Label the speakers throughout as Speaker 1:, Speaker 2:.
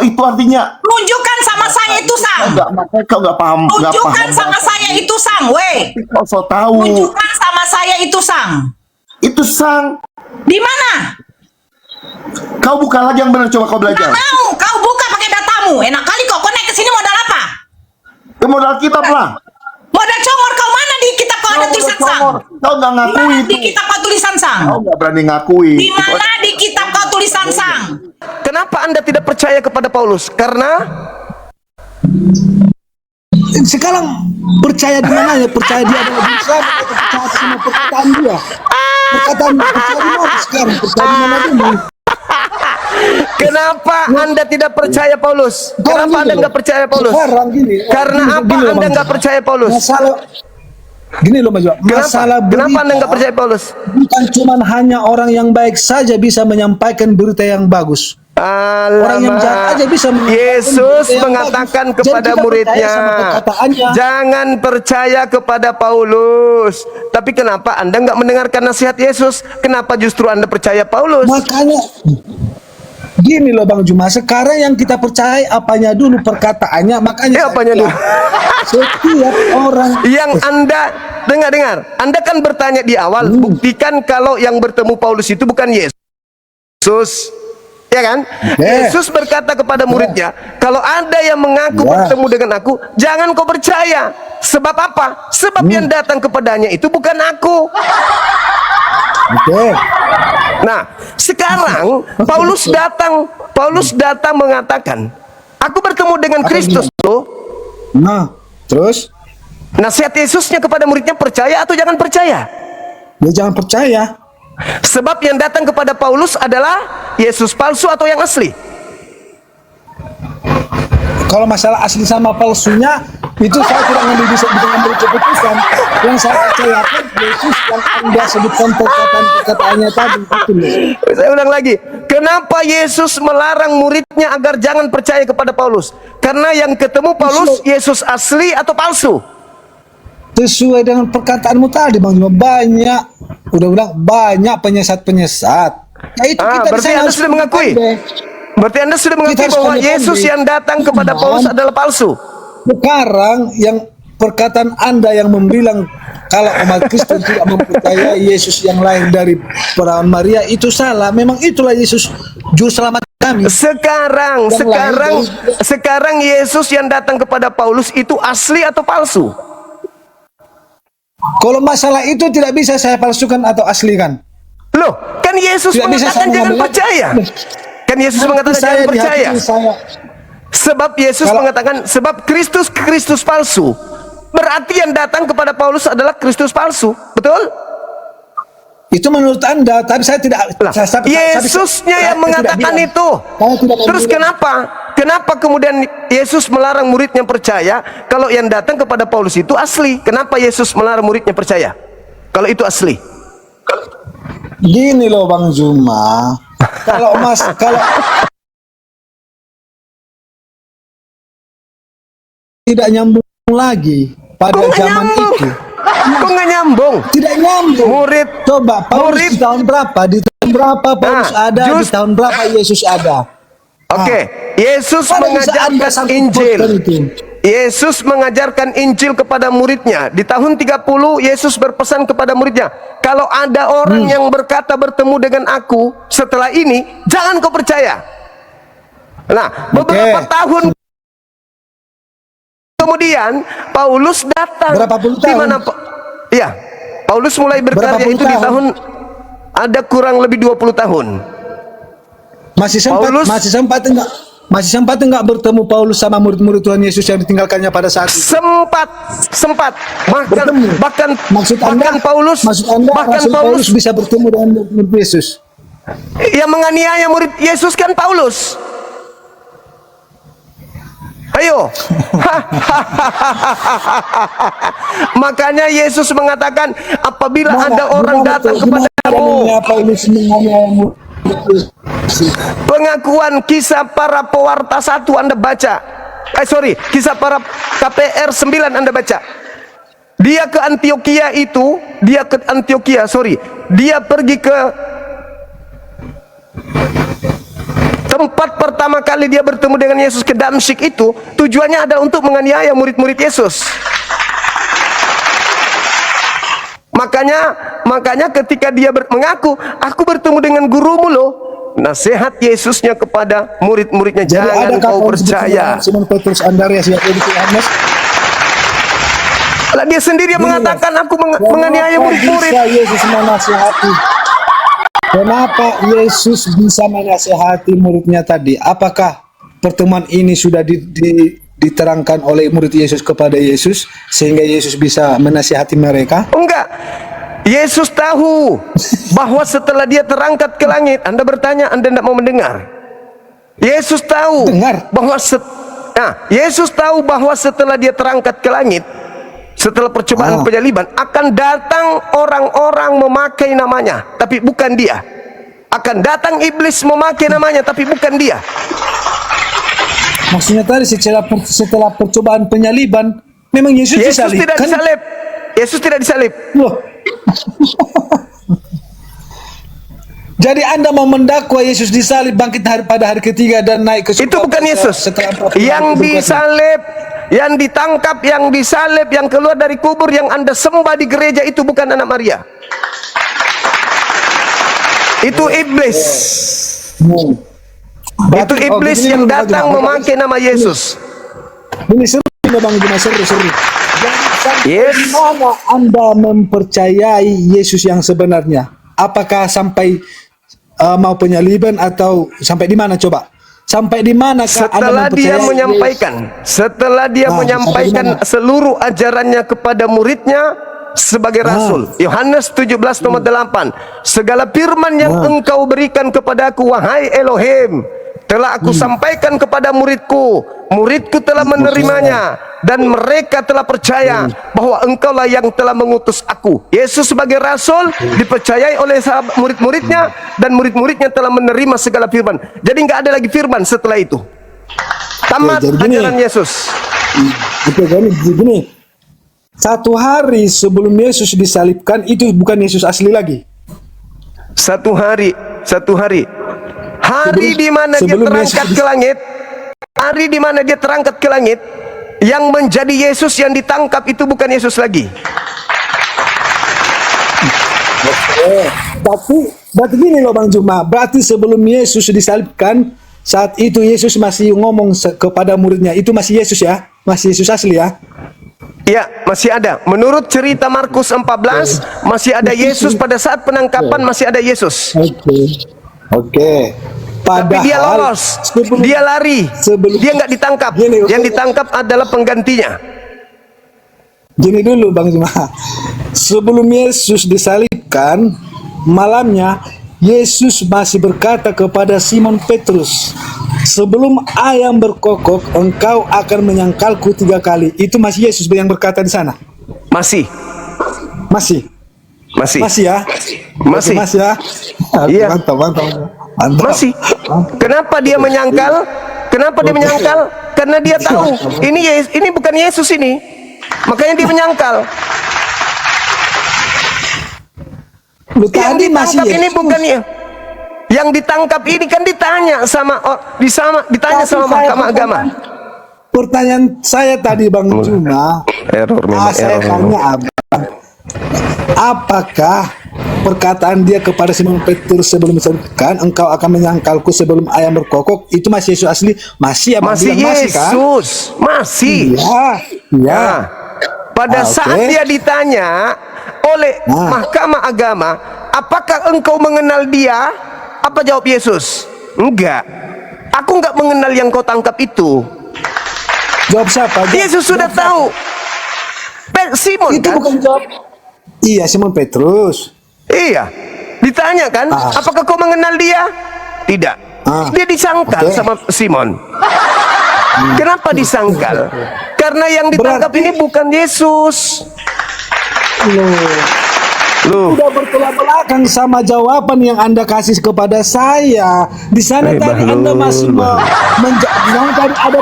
Speaker 1: itu artinya?
Speaker 2: Tunjukkan sama saya itu sang.
Speaker 1: Kau nggak paham.
Speaker 2: Tunjukkan sama saya itu sang, weh.
Speaker 1: Kau so tahu.
Speaker 2: Tunjukkan sama saya itu sang.
Speaker 1: Itu sang.
Speaker 2: Di mana?
Speaker 1: Kau buka lagi yang benar, coba kau belajar.
Speaker 2: Nggak mau, kau buka pakai datamu. Enak kali kok, kau naik ke sini modal apa?
Speaker 1: Modal kitab lah.
Speaker 2: Modal congor kau mana di kitab kau ada tulisan sang?
Speaker 1: Kau nggak ngakui itu.
Speaker 2: Di kitab kau tulisan sang?
Speaker 1: Kau nggak berani ngakui.
Speaker 2: Di mana di kitab kau tulisan sang?
Speaker 3: Kenapa Anda tidak percaya kepada Paulus? Karena
Speaker 4: sekarang percaya di mana ya? Percaya dia adalah juru selamat atau percaya sama perkataan dia? Perkataan percaya di mana sekarang? Percaya di mana dulu?
Speaker 3: kenapa Anda tidak percaya Paulus? Kenapa Anda nggak percaya Paulus?
Speaker 4: Sekarang gini.
Speaker 3: Karena apa Anda nggak percaya Paulus?
Speaker 4: Masalah gini loh Mas Jo. Masalah
Speaker 3: Kenapa Anda
Speaker 4: berita
Speaker 3: nggak percaya Paulus?
Speaker 4: bukan cuma hanya orang yang baik saja bisa menyampaikan berita yang bagus. Orang yang jahat aja bisa
Speaker 3: Yesus mengatakan kepada muridnya, jangan percaya kepada Paulus. Tapi kenapa Anda nggak mendengarkan nasihat Yesus? Kenapa justru Anda percaya Paulus?
Speaker 4: Makanya gini loh Bang Juma, sekarang yang kita percaya apanya dulu, perkataannya. Makanya
Speaker 3: apanya dulu?
Speaker 4: Setiap orang
Speaker 3: yang Anda dengar, Anda kan bertanya di awal, buktikan kalau yang bertemu Paulus itu bukan Yesus. Ya kan? Yesus berkata kepada muridnya, kalau ada yang mengaku bertemu dengan aku, jangan kau percaya. Sebab apa? Sebab yang datang kepadanya itu bukan aku. Nah, sekarang Paulus datang mengatakan, aku bertemu dengan Kristus loh.
Speaker 4: Nah, terus
Speaker 3: nasihat Yesusnya kepada muridnya, percaya atau jangan percaya?
Speaker 4: ya jangan percaya.
Speaker 3: Sebab yang datang kepada Paulus adalah Yesus palsu atau yang asli?
Speaker 4: Kalau masalah asli sama palsunya itu saya tidak bisa mengambil keputusan. Yang saya percayakan Yesus yang Anda sebutkan perkataannya tadi.
Speaker 3: Saya ulang lagi, kenapa Yesus melarang muridnya agar jangan percaya kepada Paulus? Karena yang ketemu Paulus Yesus asli atau palsu?
Speaker 4: Sesuai dengan perkataanmu tadi Bang Juma, udah bilang banyak penyesat-penyesat. Ya itu kita
Speaker 3: berarti Anda sudah mengakui. Berarti Anda sudah mengakui bahwa Yesus yang datang kepada Paulus adalah palsu.
Speaker 4: Sekarang yang perkataan Anda yang membilang kalau umat Kristen tidak mempercayai Yesus yang lahir dari perawan Maria itu salah. Memang itulah Yesus juru selamat kami.
Speaker 3: Sekarang Yesus yang datang kepada Paulus itu asli atau palsu?
Speaker 4: Kalau masalah itu tidak bisa saya palsukan atau aslikan.
Speaker 3: Loh, kan Yesus mengatakan jangan percaya. Kan Yesus mengatakan jangan percaya. Sebab Yesus mengatakan, sebab Kristus palsu. Berarti yang datang kepada Paulus adalah Kristus palsu. Betul?
Speaker 4: Itu menurut Anda, tapi saya tidak.
Speaker 3: Yesusnya yang mengatakan itu. Terus Kenapa kemudian Yesus melarang muridnya percaya kalau yang datang kepada Paulus itu asli? Kenapa Yesus melarang muridnya percaya kalau itu asli?
Speaker 4: Gini loh Bang Juma, kalau tidak nyambung lagi pada zaman itu.
Speaker 3: Kok nggak nyambung?
Speaker 4: Tidak nyambung.
Speaker 3: Murid,
Speaker 4: coba Paulus di tahun berapa? Di tahun berapa Paulus ada? Di tahun berapa Yesus ada?
Speaker 3: Oke, Yesus mengajarkan Injil. Yesus mengajarkan Injil kepada muridnya. Di tahun 30 Yesus berpesan kepada muridnya, kalau ada orang yang berkata bertemu dengan aku setelah ini, jangan kau percaya. Nah, beberapa tahun kemudian Paulus datang.
Speaker 4: Berapa puluh tahun?
Speaker 3: Di mana ya, Paulus mulai berkarya itu di tahun ada kurang lebih 20 tahun.
Speaker 4: Masih sempat enggak bertemu Paulus sama murid-murid Tuhan Yesus yang ditinggalkannya pada saat itu? Sempat. Bahkan Paulus bisa bertemu dengan murid Yesus.
Speaker 3: Yang menganiaya murid Yesus kan Paulus. Ayo. Makanya Yesus mengatakan, apabila ada orang datang kepadamu, pengakuan Kisah Para Pewarta 1 Anda baca. Kisah Para KPR 9 Anda baca. Dia pergi ke tempat pertama kali dia bertemu dengan Yesus ke Damsyik itu tujuannya adalah untuk menganiaya murid-murid Yesus. Makanya ketika dia mengaku, aku bertemu dengan gurumu loh. Nasihat Yesusnya kepada murid-muridnya, jangan kau percaya.
Speaker 4: Simon Petrus, Andreas, Yakobus, Yohanes.
Speaker 3: Lah dia sendiri yang mengatakan aku menganiaya murid-murid.
Speaker 4: Yesus menasihati. Kenapa Yesus bisa menasihati muridnya tadi? Apakah pertemuan ini sudah diterangkan oleh murid Yesus kepada Yesus sehingga Yesus bisa menasihati mereka?
Speaker 3: Enggak. Yesus tahu bahwa setelah dia terangkat ke langit, Anda bertanya, Anda tidak mau mendengar. Yesus tahu bahwa Yesus tahu bahwa setelah dia terangkat ke langit, setelah percobaan penyaliban, akan datang orang-orang memakai namanya, tapi bukan dia. Akan datang iblis memakai namanya, tapi bukan dia.
Speaker 4: Maksudnya tadi setelah percobaan penyaliban, memang Yesus
Speaker 3: tidak disalib. Yesus tidak disalib.
Speaker 4: Loh. Jadi Anda mau mendakwa Yesus disalib, bangkit pada hari ketiga dan naik ke surga.
Speaker 3: Itu bukan Yesus. Yang disalib, yang ditangkap, yang disalib, yang keluar dari kubur, yang Anda sembah di gereja itu bukan anak Maria. Itu iblis. Itu iblis yang datang memakai nama Yesus.
Speaker 4: Ini seru, Bang Juma, seru.
Speaker 3: Yes.
Speaker 4: Bagaimana Anda mempercayai Yesus yang sebenarnya? Apakah sampai mau penyaliban atau sampai di mana coba? Sampai di mana?
Speaker 3: Setelah dia menyampaikan seluruh ajarannya kepada muridnya sebagai rasul. Yohanes 17 nomor 8. Segala firman yang engkau berikan kepadaku, wahai Elohim, telah aku sampaikan kepada muridku. Muridku telah menerimanya dan mereka telah percaya bahwa engkaulah yang telah mengutus aku. Yesus sebagai rasul dipercayai oleh murid-muridnya, dan murid-muridnya telah menerima segala firman. Jadi nggak ada lagi firman setelah itu. Tamat ajaran Yesus.
Speaker 4: Oke, gini. Satu hari sebelum Yesus disalibkan, itu bukan Yesus asli lagi.
Speaker 3: Satu hari. Hari di mana dia terangkat ke langit. Hari di mana dia terangkat ke langit, yang menjadi Yesus yang ditangkap itu bukan Yesus lagi.
Speaker 4: Tapi berarti gini loh Bang Juma, berarti sebelum Yesus disalibkan, saat itu Yesus masih ngomong kepada muridnya, itu masih Yesus ya? Masih Yesus asli ya?
Speaker 3: Ya, masih ada. Menurut cerita Markus 14, masih ada Yesus pada saat penangkapan, masih ada Yesus. Oke. Tapi dia lolos, dia lari, dia nggak ditangkap. Yang ditangkap adalah penggantinya.
Speaker 4: Gini dulu Bang Juma, sebelum Yesus disalibkan, malamnya Yesus masih berkata kepada Simon Petrus, sebelum ayam berkokok, engkau akan menyangkalku 3 kali. Itu masih Yesus yang berkata di sana? Masih ya? Masih ya?
Speaker 3: Iya.
Speaker 4: Mantap.
Speaker 3: Masih. Kenapa dia menyangkal? Karena dia tahu ini bukan Yesus ini. Makanya dia menyangkal. Yang ditangkap ini bukan ya. Yang ditangkap ini kan ditanya sama Mahkamah Agama.
Speaker 4: Pertanyaan saya tadi Bang Juma, saya tanya apakah perkataan dia kepada Simon Petrus sebelum disalibkan, engkau akan menyangkalku sebelum ayam berkokok, itu masih Yesus asli? Masih
Speaker 3: Yesus, masih.
Speaker 4: Ya.
Speaker 3: Pada saat dia ditanya oleh Mahkamah Agama, apakah engkau mengenal dia? Apa jawab Yesus? Enggak. Aku enggak mengenal yang kau tangkap itu.
Speaker 4: Jawab siapa?
Speaker 3: Yesus sudah tahu. Simon
Speaker 4: itu
Speaker 3: kan?
Speaker 4: Bukan jawab. Iya, Simon Petrus.
Speaker 3: Iya. Ditanya kan, apakah kau mengenal dia? Tidak. Dia disangkal sama Simon. Kenapa disangkal? Karena yang ditangkap ini bukan Yesus.
Speaker 4: Udah bertolak belakang sama jawaban yang Anda kasih kepada saya. Di sana tadi Anda masih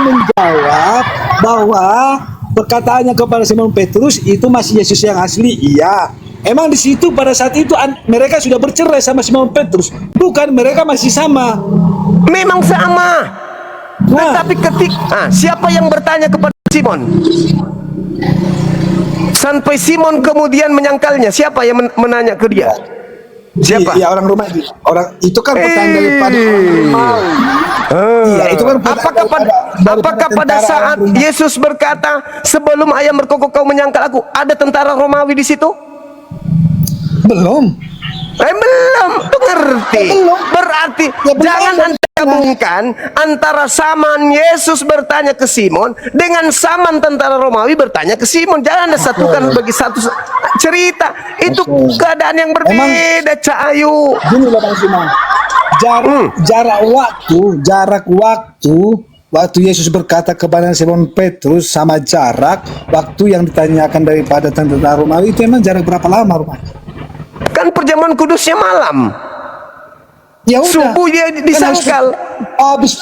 Speaker 4: menjawab bahwa perkataannya kepada Simon Petrus itu masih Yesus yang asli, iya. Emang di situ pada saat itu mereka sudah bercerai sama Simon Petrus, bukan, mereka masih sama.
Speaker 3: Memang sama.
Speaker 4: Nah,
Speaker 3: Tetapi siapa yang bertanya kepada Simon? Sampai Simon kemudian menyangkalnya. Siapa yang menanya ke dia? Siapa?
Speaker 4: Iya, orang rumah itu. Orang itu kan pertanyaan daripada orang rumah. Iya, itu kan
Speaker 3: Apakah pada saat Yesus berkata, sebelum ayam berkokok kau menyangkal aku, ada tentara Romawi di situ?
Speaker 4: Belum.
Speaker 3: Belum, tuh ngerti.
Speaker 4: Belum.
Speaker 3: Berarti
Speaker 4: Ya, belum
Speaker 3: jangan
Speaker 4: ada.
Speaker 3: Anda gabungkan antara saman Yesus bertanya ke Simon dengan saman tentara Romawi bertanya ke Simon. Jangan Anda satukan bagi satu cerita. Itu keadaan yang berbeda, Cak Ayu.
Speaker 4: Gini loh Bang Simon. Jarak waktu Yesus berkata kepada Simon Petrus sama jarak waktu yang ditanyakan daripada tentara Romawi itu emang jarak berapa lama rumahnya?
Speaker 3: Kan perjamuan kudusnya malam.
Speaker 4: Ya udah.
Speaker 3: Subuh dia disangkal.
Speaker 4: Habis.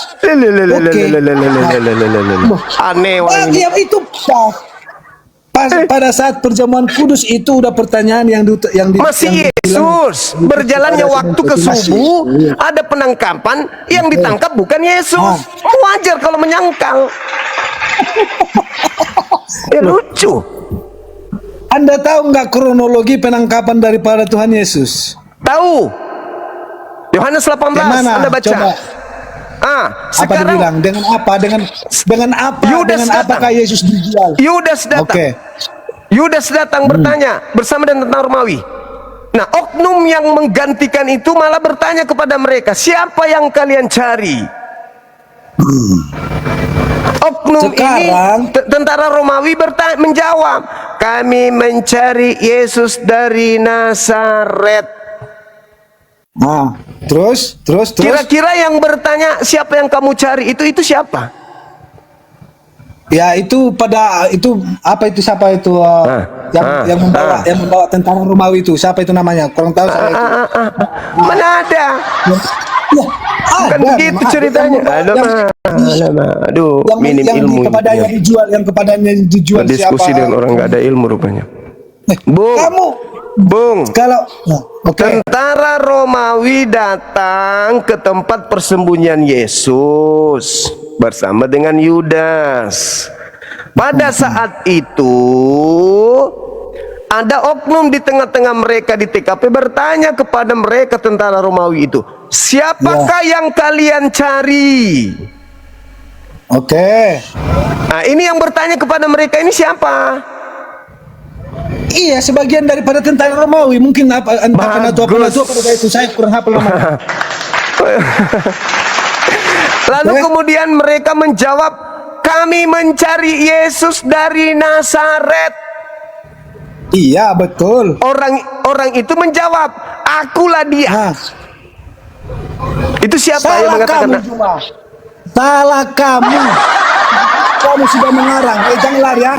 Speaker 3: Aneh orang ini.
Speaker 4: Ya itu pada saat perjamuan kudus itu udah pertanyaan yang
Speaker 3: Masih Yesus. Berjalannya waktu ke subuh, ada penangkapan, yang ditangkap bukan Yesus. Wajar kalau menyangkal. Ya lucu.
Speaker 4: Anda tahu nggak kronologi penangkapan daripada Tuhan Yesus?
Speaker 3: Tahu. Yohanes 18
Speaker 4: Mana?
Speaker 3: Anda baca.
Speaker 4: Coba. Apa
Speaker 3: Sekarang
Speaker 4: dibilang? Dengan apa?
Speaker 3: Yudas
Speaker 4: Dengan
Speaker 3: datang.
Speaker 4: apakah Yesus dijual?
Speaker 3: Yudas datang.
Speaker 4: Oke.
Speaker 3: Yudas datang bertanya bersama dengan tentara Romawi. Nah, oknum yang menggantikan itu malah bertanya kepada mereka, siapa yang kalian cari? Oknum
Speaker 4: Sekarang,
Speaker 3: ini tentara Romawi menjawab, kami mencari Yesus dari Nazaret.
Speaker 4: Nah, terus.
Speaker 3: Kira-kira yang bertanya siapa yang kamu cari itu siapa?
Speaker 4: Ya itu siapa itu yang membawa tentara Romawi itu siapa itu namanya? Kurang tahu saya itu.
Speaker 3: Mana ada?
Speaker 4: Ya,
Speaker 3: Kan begitu ceritanya. Aduh, minim ilmu.
Speaker 4: Yang kepadanya dijual
Speaker 3: Diskusi
Speaker 4: siapa?
Speaker 3: dengan orang nggak ada ilmu rupanya. Bung,
Speaker 4: Bung, kalau
Speaker 3: tentara Romawi datang ke tempat persembunyian Yesus bersama dengan Yudas. Pada saat itu ada oknum di tengah-tengah mereka di TKP bertanya kepada mereka tentara Romawi itu, siapakah yang kalian cari?
Speaker 4: Oke.
Speaker 3: Nah, ini yang bertanya kepada mereka ini siapa?
Speaker 4: Iya, sebagian daripada tentara Romawi mungkin entah pada itu saya kurang hafal namanya.
Speaker 3: Lalu kemudian mereka menjawab, kami mencari Yesus dari Nazaret.
Speaker 4: Iya, betul.
Speaker 3: Orang itu menjawab, akulah dia.
Speaker 4: Nah,
Speaker 3: itu siapa yang
Speaker 4: salah
Speaker 3: mengatakan?
Speaker 4: kamu cuma. Salah kamu. Kamu sudah mengarang. Jangan lari ya.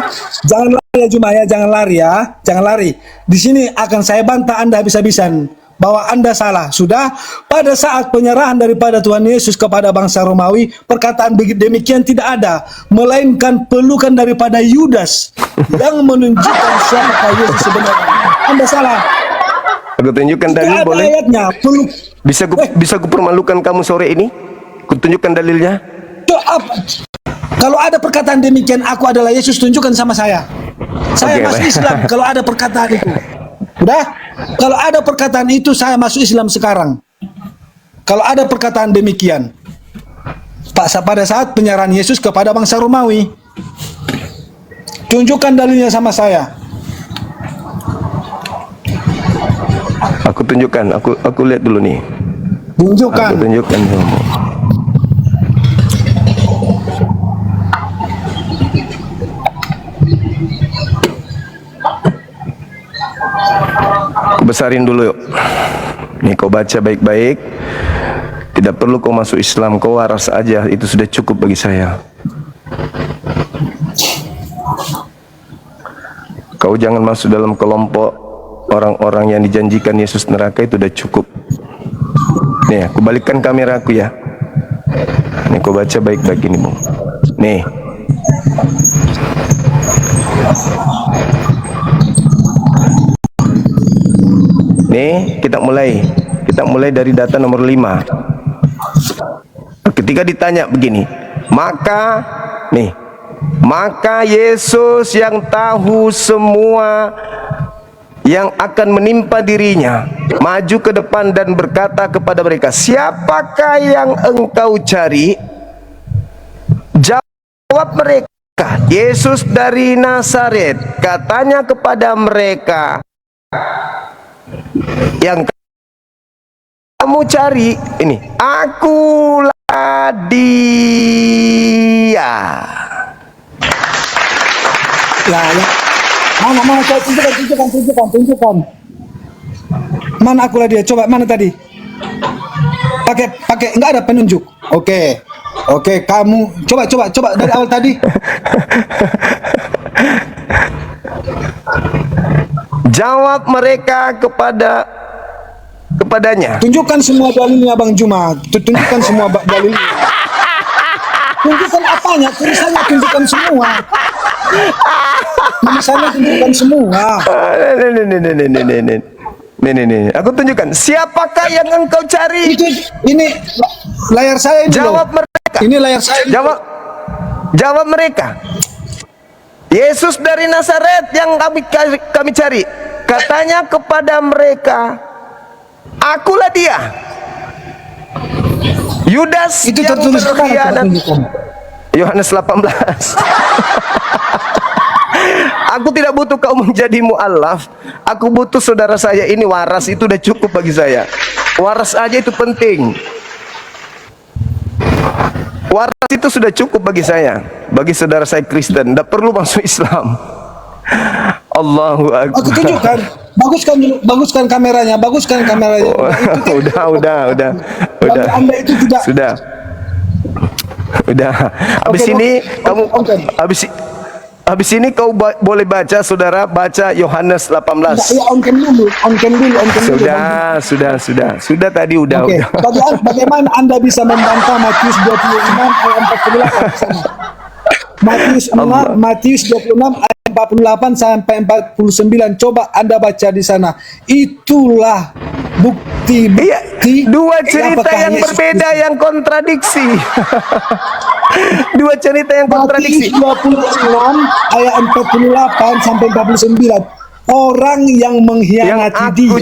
Speaker 4: Jangan lari ya Juma ya, jangan lari ya. Jangan lari. Di sini akan saya bantah Anda habis-habisan bahwa Anda salah. Sudah pada saat penyerahan daripada Tuhan Yesus kepada bangsa Romawi, perkataan demikian tidak ada, melainkan pelukan daripada Yudas yang menunjukkan siapa Yesus sebenarnya. Anda salah.
Speaker 3: Aku tunjukkan dalil
Speaker 4: Tidak ada
Speaker 3: boleh?
Speaker 4: ayatnya.
Speaker 3: Bisa kupermalukan kamu sore ini? Kutunjukkan dalilnya.
Speaker 4: Kalau ada perkataan demikian, aku adalah Yesus, tunjukkan sama saya. Saya
Speaker 3: Oke,
Speaker 4: masuk
Speaker 3: baik.
Speaker 4: Islam kalau ada perkataan itu. Udah? Kalau ada perkataan itu, saya masuk Islam sekarang. Kalau ada perkataan demikian, pada saat penyerahan Yesus kepada bangsa Romawi, tunjukkan dalilnya sama saya.
Speaker 3: Aku tunjukkan, aku lihat dulu nih.
Speaker 4: Tunjukkan.
Speaker 3: Aku tunjukkan kamu. Besarin dulu yuk. Nih kau baca baik-baik. Tidak perlu kau masuk Islam, kau waras aja, itu sudah cukup bagi saya. Kau jangan masuk dalam kelompok orang-orang yang dijanjikan Yesus neraka, itu sudah cukup. Nih, aku balikkan kameraku ya. Nih kau baca baik-baik ini, Bung. Nih. Nih, kita mulai dari data nomor 5. Ketika ditanya begini, maka Yesus yang tahu semua yang akan menimpa dirinya maju ke depan dan berkata kepada mereka, siapakah yang engkau cari? Jawab mereka, Yesus dari Nazaret. Katanya kepada mereka, yang kamu cari ini, akulah dia.
Speaker 4: Lah, ya. Mana saya tunjukkan. Mana akulah dia? Coba mana tadi? Pakai enggak ada penunjuk. Oke, kamu coba dari awal tadi.
Speaker 3: Jawab mereka kepadanya.
Speaker 4: Tunjukkan semua dalilnya Bang Juma. Tunjukkan semua dalilnya. Tunjukkan apanya? Tulisannya tunjukkan semua. Tulisannya tunjukkan semua.
Speaker 3: Nih. Aku tunjukkan. Siapakah yang engkau cari?
Speaker 4: Ini layar saya ini.
Speaker 3: Jawab
Speaker 4: loh.
Speaker 3: mereka.
Speaker 4: Ini layar saya.
Speaker 3: Jawab mereka. Yesus dari Nazaret yang kami cari. Katanya kepada mereka, akulah dia. Yudas
Speaker 4: Itu
Speaker 3: yang
Speaker 4: tertulis
Speaker 3: berkhianat. Yohanes 18. Aku tidak butuh kau menjadi mu'alaf. Aku butuh saudara saya ini waras, itu udah cukup bagi saya. Waras aja itu penting. Waras itu sudah cukup bagi saya. Bagi saudara saya Kristen, tidak perlu masuk Islam. Allahu Akbar.
Speaker 4: Aku tunjukkan. Baguskan kameranya.
Speaker 3: Oh, udah.
Speaker 4: Bagi Anda itu tidak.
Speaker 3: Udah. Habis
Speaker 4: Oke,
Speaker 3: ini kamu
Speaker 4: oke.
Speaker 3: habis ini kau boleh baca, saudara, baca Yohanes 18.
Speaker 4: Ya, on cam dulu.
Speaker 3: Sudah tadi udah.
Speaker 4: Oke. Bagaimana Anda bisa membantah Matius 26 ayat 48 di sana? Matius 26 ayat 48 sampai 49. Coba Anda baca di sana. Itulah bukti.
Speaker 3: Iya, dua cerita
Speaker 4: apakah
Speaker 3: yang
Speaker 4: Yesus
Speaker 3: berbeda,
Speaker 4: Kristus.
Speaker 3: yang kontradiksi. Dua cerita yang kontradiksi.
Speaker 4: Matius 26 ayat 48 sampai 49. Orang yang mengkhianati dia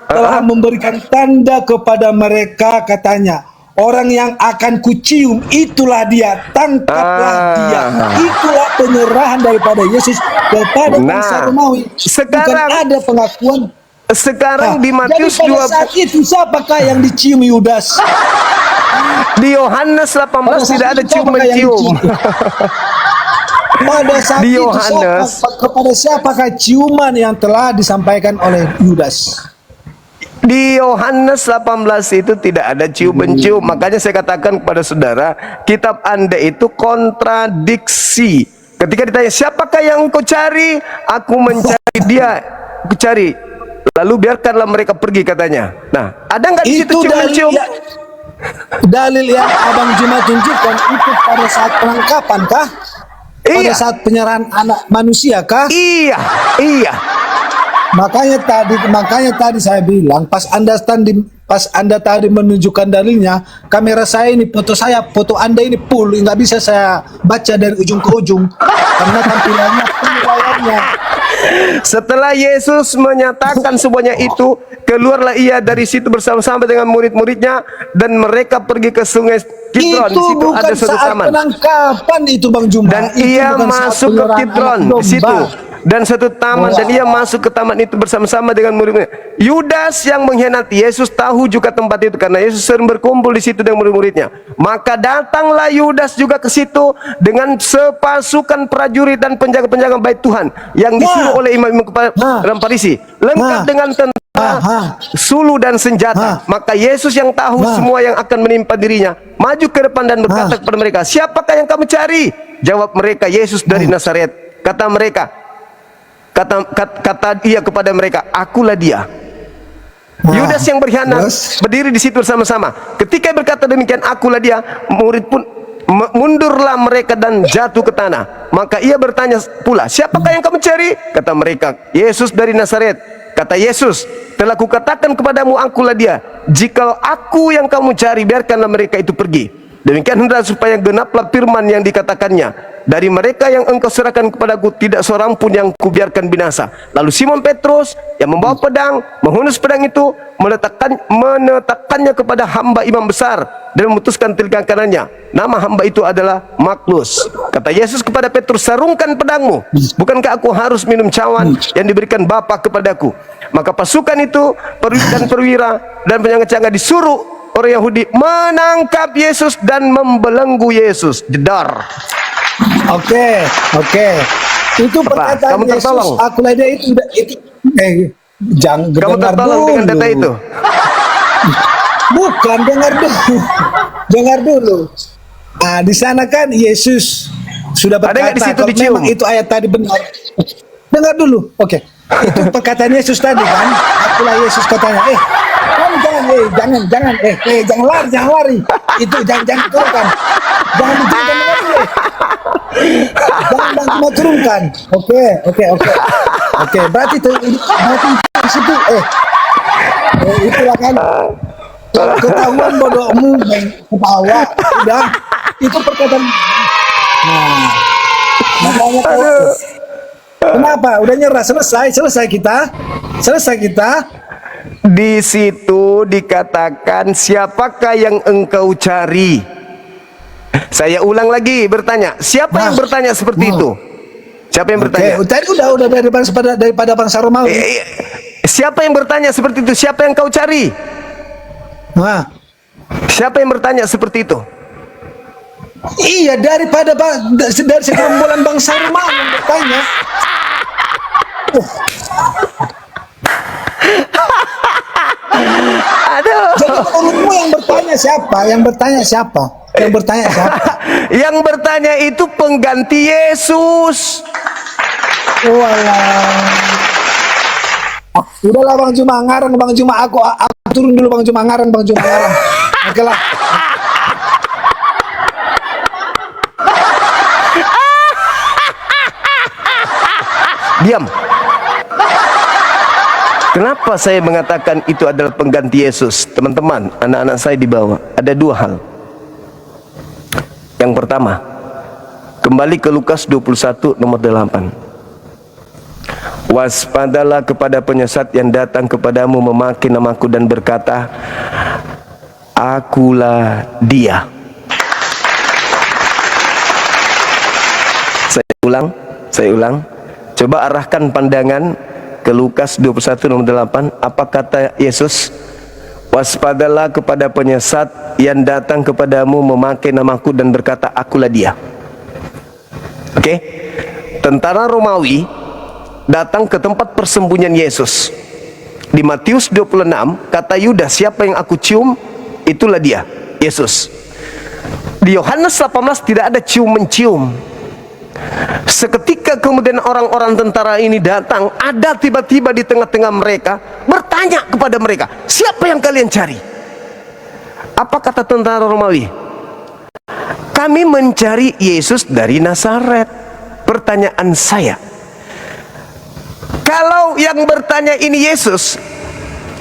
Speaker 4: telah memberikan tanda kepada mereka, katanya, orang yang akan kucium itulah dia, tangkaplah dia. Itulah penyerahan daripada Yesus kepada bangsa Romawi.
Speaker 3: sekarang-
Speaker 4: Bukan ada pengakuan.
Speaker 3: Sekarang di Matius
Speaker 4: Jadi pada saat
Speaker 3: 20,
Speaker 4: itu siapakah yang dicium Yudas?
Speaker 3: di Yohanes 18 tidak ada cium-mencium.
Speaker 4: Pada saat
Speaker 3: Di
Speaker 4: itu
Speaker 3: Yohanes.
Speaker 4: kepada siapakah ciuman yang telah disampaikan oleh Yudas?
Speaker 3: Di Yohanes 18 itu tidak ada cium-mencium. Makanya saya katakan kepada saudara, kitab Anda itu kontradiksi. Ketika ditanya, siapakah yang engkau cari? Aku mencari dia, aku cari. Lalu biarkanlah mereka pergi, katanya. Nah, ada nggak di situ
Speaker 4: Itu
Speaker 3: cium-mencium?
Speaker 4: dalil yang Abang Juma tunjukkan itu pada saat penangkapan kah? Pada
Speaker 3: Iya.
Speaker 4: saat penyerahan anak manusia kah?
Speaker 3: Iya.
Speaker 4: Makanya tadi saya bilang, pas Anda tadi menunjukkan dalilnya, kamera saya ini, foto Anda ini full, nggak bisa saya baca dari ujung ke ujung karena tampilannya full layarnya.
Speaker 3: Setelah Yesus menyatakan semuanya itu, keluarlah ia dari situ bersama-sama dengan murid-muridnya, dan mereka pergi ke sungai Kidron. Di
Speaker 4: Itu
Speaker 3: situ
Speaker 4: bukan
Speaker 3: ada suatu
Speaker 4: saat
Speaker 3: taman.
Speaker 4: penangkapan itu Bang Juma.
Speaker 3: Dan
Speaker 4: Itu
Speaker 3: ia
Speaker 4: bukan saat
Speaker 3: masuk ke
Speaker 4: penyerahan
Speaker 3: Kidron
Speaker 4: anak
Speaker 3: di situ,
Speaker 4: domba.
Speaker 3: dan satu taman, dan ia masuk ke taman itu bersama-sama dengan murid-muridnya. Yudas yang mengkhianati Yesus tahu juga tempat itu karena Yesus sering berkumpul di situ dengan murid-muridnya. Maka datanglah Yudas juga ke situ dengan sepasukan prajurit dan penjaga-penjaga bait Tuhan yang disuruh oleh imam-imam kepala dan Farisi, lengkap dengan tentara, sulu dan senjata. Maka Yesus yang tahu semua yang akan menimpa dirinya maju ke depan dan berkata kepada mereka, siapakah yang kamu cari? Jawab mereka, Yesus dari Nazaret. Kata dia kepada mereka, akulah dia. Yudas yang berkhianat berdiri di situ bersama-sama. Ketika berkata demikian, akulah dia, murid pun Mundurlah mereka dan jatuh ke tanah. Maka ia bertanya pula, siapakah yang kamu cari? Kata mereka, Yesus dari Nazaret. Kata Yesus, telah kukatakan kepadamu, akulah dia. Jikalau aku yang kamu cari, biarkanlah mereka itu pergi. Demikian hendak supaya genaplah firman yang dikatakannya, dari mereka yang engkau serahkan kepadaku, tidak seorang pun yang kubiarkan binasa. Lalu Simon Petrus yang membawa pedang, menghunus pedang itu, meletakkannya kepada hamba imam besar, dan memutuskan telinga kanannya. Nama hamba itu adalah Maklus. Kata Yesus kepada Petrus, sarungkan pedangmu. Bukankah aku harus minum cawan yang diberikan Bapa kepadaku? Maka pasukan itu, dan perwira dan penyangga-cangga disuruh orang Yahudi menangkap Yesus dan membelenggu Yesus. Jedar.
Speaker 4: Oke. Itu
Speaker 3: Apa?
Speaker 4: perkataan
Speaker 3: Kamu
Speaker 4: Yesus,
Speaker 3: tertolong?
Speaker 4: akulah dia itu jangan
Speaker 3: Kamu
Speaker 4: dengar
Speaker 3: tertolong
Speaker 4: dulu.
Speaker 3: dengan data itu?
Speaker 4: Bukan, dengar dulu. Dengar dulu. Ah, di sana kan Yesus sudah
Speaker 3: Ada nggak
Speaker 4: berkata,
Speaker 3: di situ
Speaker 4: kalau
Speaker 3: dicium?
Speaker 4: memang itu ayat tadi benar. Dengar dulu. Oke. Itu perkataan Yesus tadi kan. Akulah Yesus katanya. Kamu jangan lari. Itu jangan turunkan. Jangan diturunkan lagi. Jangan cuma turunkan. Oke. Berarti di situ itulah kan. Kalau ketahuan bodohmu main ketawa, udah itu perkataan. Nah, makanya kenapa? Udah nyerah, selesai kita.
Speaker 3: Di situ dikatakan, siapakah yang engkau cari? Saya ulang lagi bertanya, siapa yang bertanya seperti itu? Siapa yang bertanya?
Speaker 4: Tadi udah daripada bangsa Romawi.
Speaker 3: Siapa yang bertanya seperti itu? Siapa yang kau cari?
Speaker 4: Nah,
Speaker 3: Siapa yang bertanya seperti itu?
Speaker 4: iya dari segerombolan bangsa Romawi yang bertanya.
Speaker 3: Aduh.
Speaker 4: Jadi menurutmu yang bertanya siapa?
Speaker 3: Yang bertanya itu pengganti Yesus.
Speaker 4: Walah. Udahlah Bang Juma ngarang, Bang Juma aku turun dulu Bang Juma ngarang. Oke lah.
Speaker 3: Diam. Kenapa saya mengatakan itu adalah pengganti Yesus? Teman-teman, anak-anak saya di bawah, ada dua hal. Yang pertama, kembali ke Lukas 21 nomor 8. Waspadalah kepada penyesat yang datang kepadamu memakai namaku dan berkata, akulah dia. Saya ulang. Coba arahkan pandangan ke Lukas 21 nomor 8. Apa kata Yesus? Waspadalah kepada penyesat yang datang kepadamu memakai namaku dan berkata, akulah dia. Oke? Tentara Romawi datang ke tempat persembunyian Yesus. Di Matius 26 kata Yudas, siapa yang aku cium, itulah dia, Yesus. Di Yohanes 18 tidak ada cium-mencium. Seketika kemudian orang-orang tentara ini datang, ada tiba-tiba di tengah-tengah mereka, bertanya kepada mereka, siapa yang kalian cari? Apa kata tentara Romawi? Kami mencari Yesus dari Nazaret. Pertanyaan saya, kalau yang bertanya ini Yesus,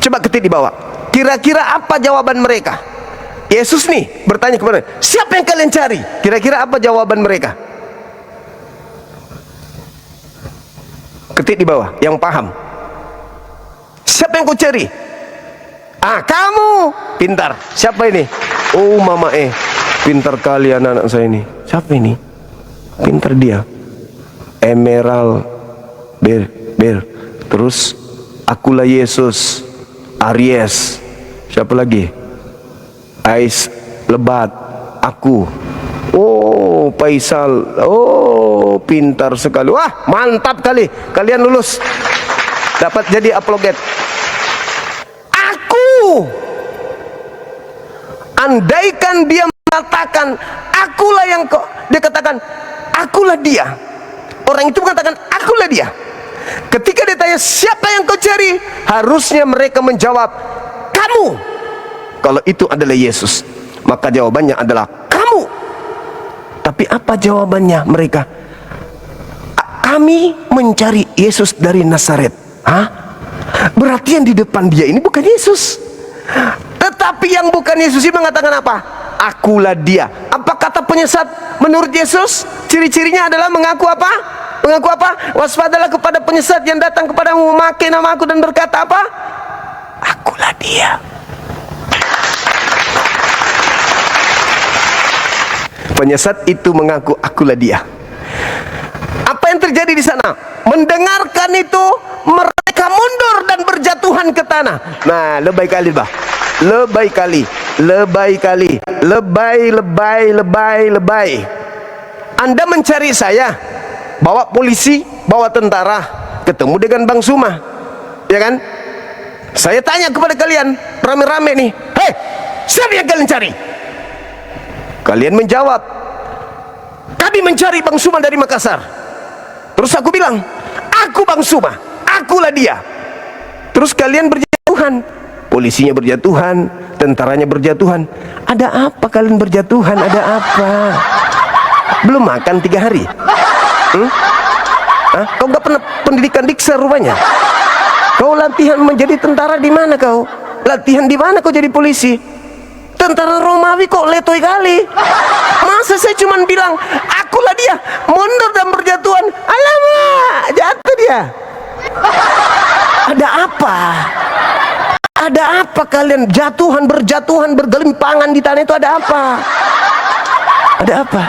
Speaker 3: coba ketik di bawah, kira-kira apa jawaban mereka? Yesus nih bertanya kepada mereka, siapa yang kalian cari? Kira-kira apa jawaban mereka? Ketik di bawah, yang paham. Siapa yang kau cari? Kamu. Pintar. Siapa ini? Oh mama pintar kali anak-anak saya ini. Siapa ini? Pintar dia. Emerald Ber. Terus akulah Yesus. Aries. Siapa lagi? Ais Lebat. Aku. Oh Faisal. Oh pintar sekali. Wah mantap kali. Kalian lulus. Dapat jadi apologet. Aku. Andaikan dia mengatakan akulah yang kok, dia katakan akulah dia. Orang itu mengatakan akulah dia. Ketika ditanya siapa yang kau cari, harusnya mereka menjawab kamu. Kalau itu adalah Yesus, maka jawabannya adalah kamu. Tapi apa jawabannya mereka? Kami mencari Yesus dari Nazaret. Hah? Berarti yang di depan dia ini bukan Yesus. Tetapi yang bukan Yesus ini mengatakan apa? Akulah dia. Apa kata penyesat menurut Yesus? Ciri-cirinya adalah mengaku apa? Mengaku apa? Waspadalah kepada penyesat yang datang kepadamu memakai namaku dan berkata apa? Akulah dia. Penyesat itu mengaku akulah dia. Apa yang terjadi di sana? Mendengarkan itu, mereka mundur dan berjatuhan ke tanah. Nah, lebay kali bah. Lebay kali. Lebay kali. Lebay. Anda mencari saya, bawa polisi, bawa tentara, ketemu dengan Bang Suma, ya kan? Saya tanya kepada kalian, rame-rame nih, hei, siapa yang kalian cari? Kalian menjawab, kami mencari Bang Suma dari Makassar. Terus aku bilang, aku Bang Suma, akulah dia. Terus kalian berjatuhan, polisinya berjatuhan, tentaranya berjatuhan. Ada apa kalian berjatuhan? Ada apa? Belum makan 3 hari? Hah? Kau gak pernah pendidikan Dikser rupanya? Kau latihan menjadi tentara di mana kau? Latihan di mana kau jadi polisi? Tentara Romawi kok letoy kali. Masa saya cuma bilang akulah dia, mundur dan berjatuhan, alamak, jatuh dia. Ada apa? Ada apa kalian jatuhan berjatuhan bergelimpangan di tanah itu? Ada apa? Ada apa?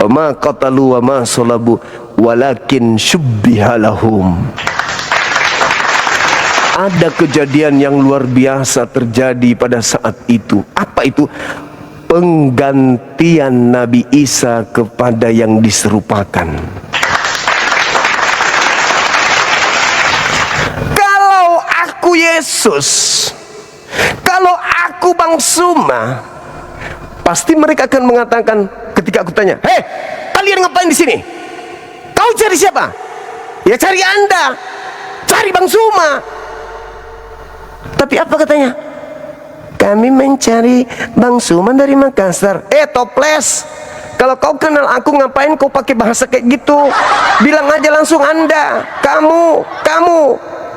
Speaker 3: Ma qatalu wa ma salabu walakin syubbiha lahum. Ada kejadian yang luar biasa terjadi pada saat itu. Apa itu? Penggantian Nabi Isa kepada yang diserupakan. Kalau aku Yesus, kalau aku Bang Suma, pasti mereka akan mengatakan ketika aku tanya, hei, kalian ngapain di sini? Kau cari siapa? Ya cari Anda, cari Bang Suma. Tapi apa katanya? Kami mencari Bang Suma dari Makassar. Toples. Kalau kau kenal aku, ngapain kau pakai bahasa kayak gitu? Bilang aja langsung Anda, kamu.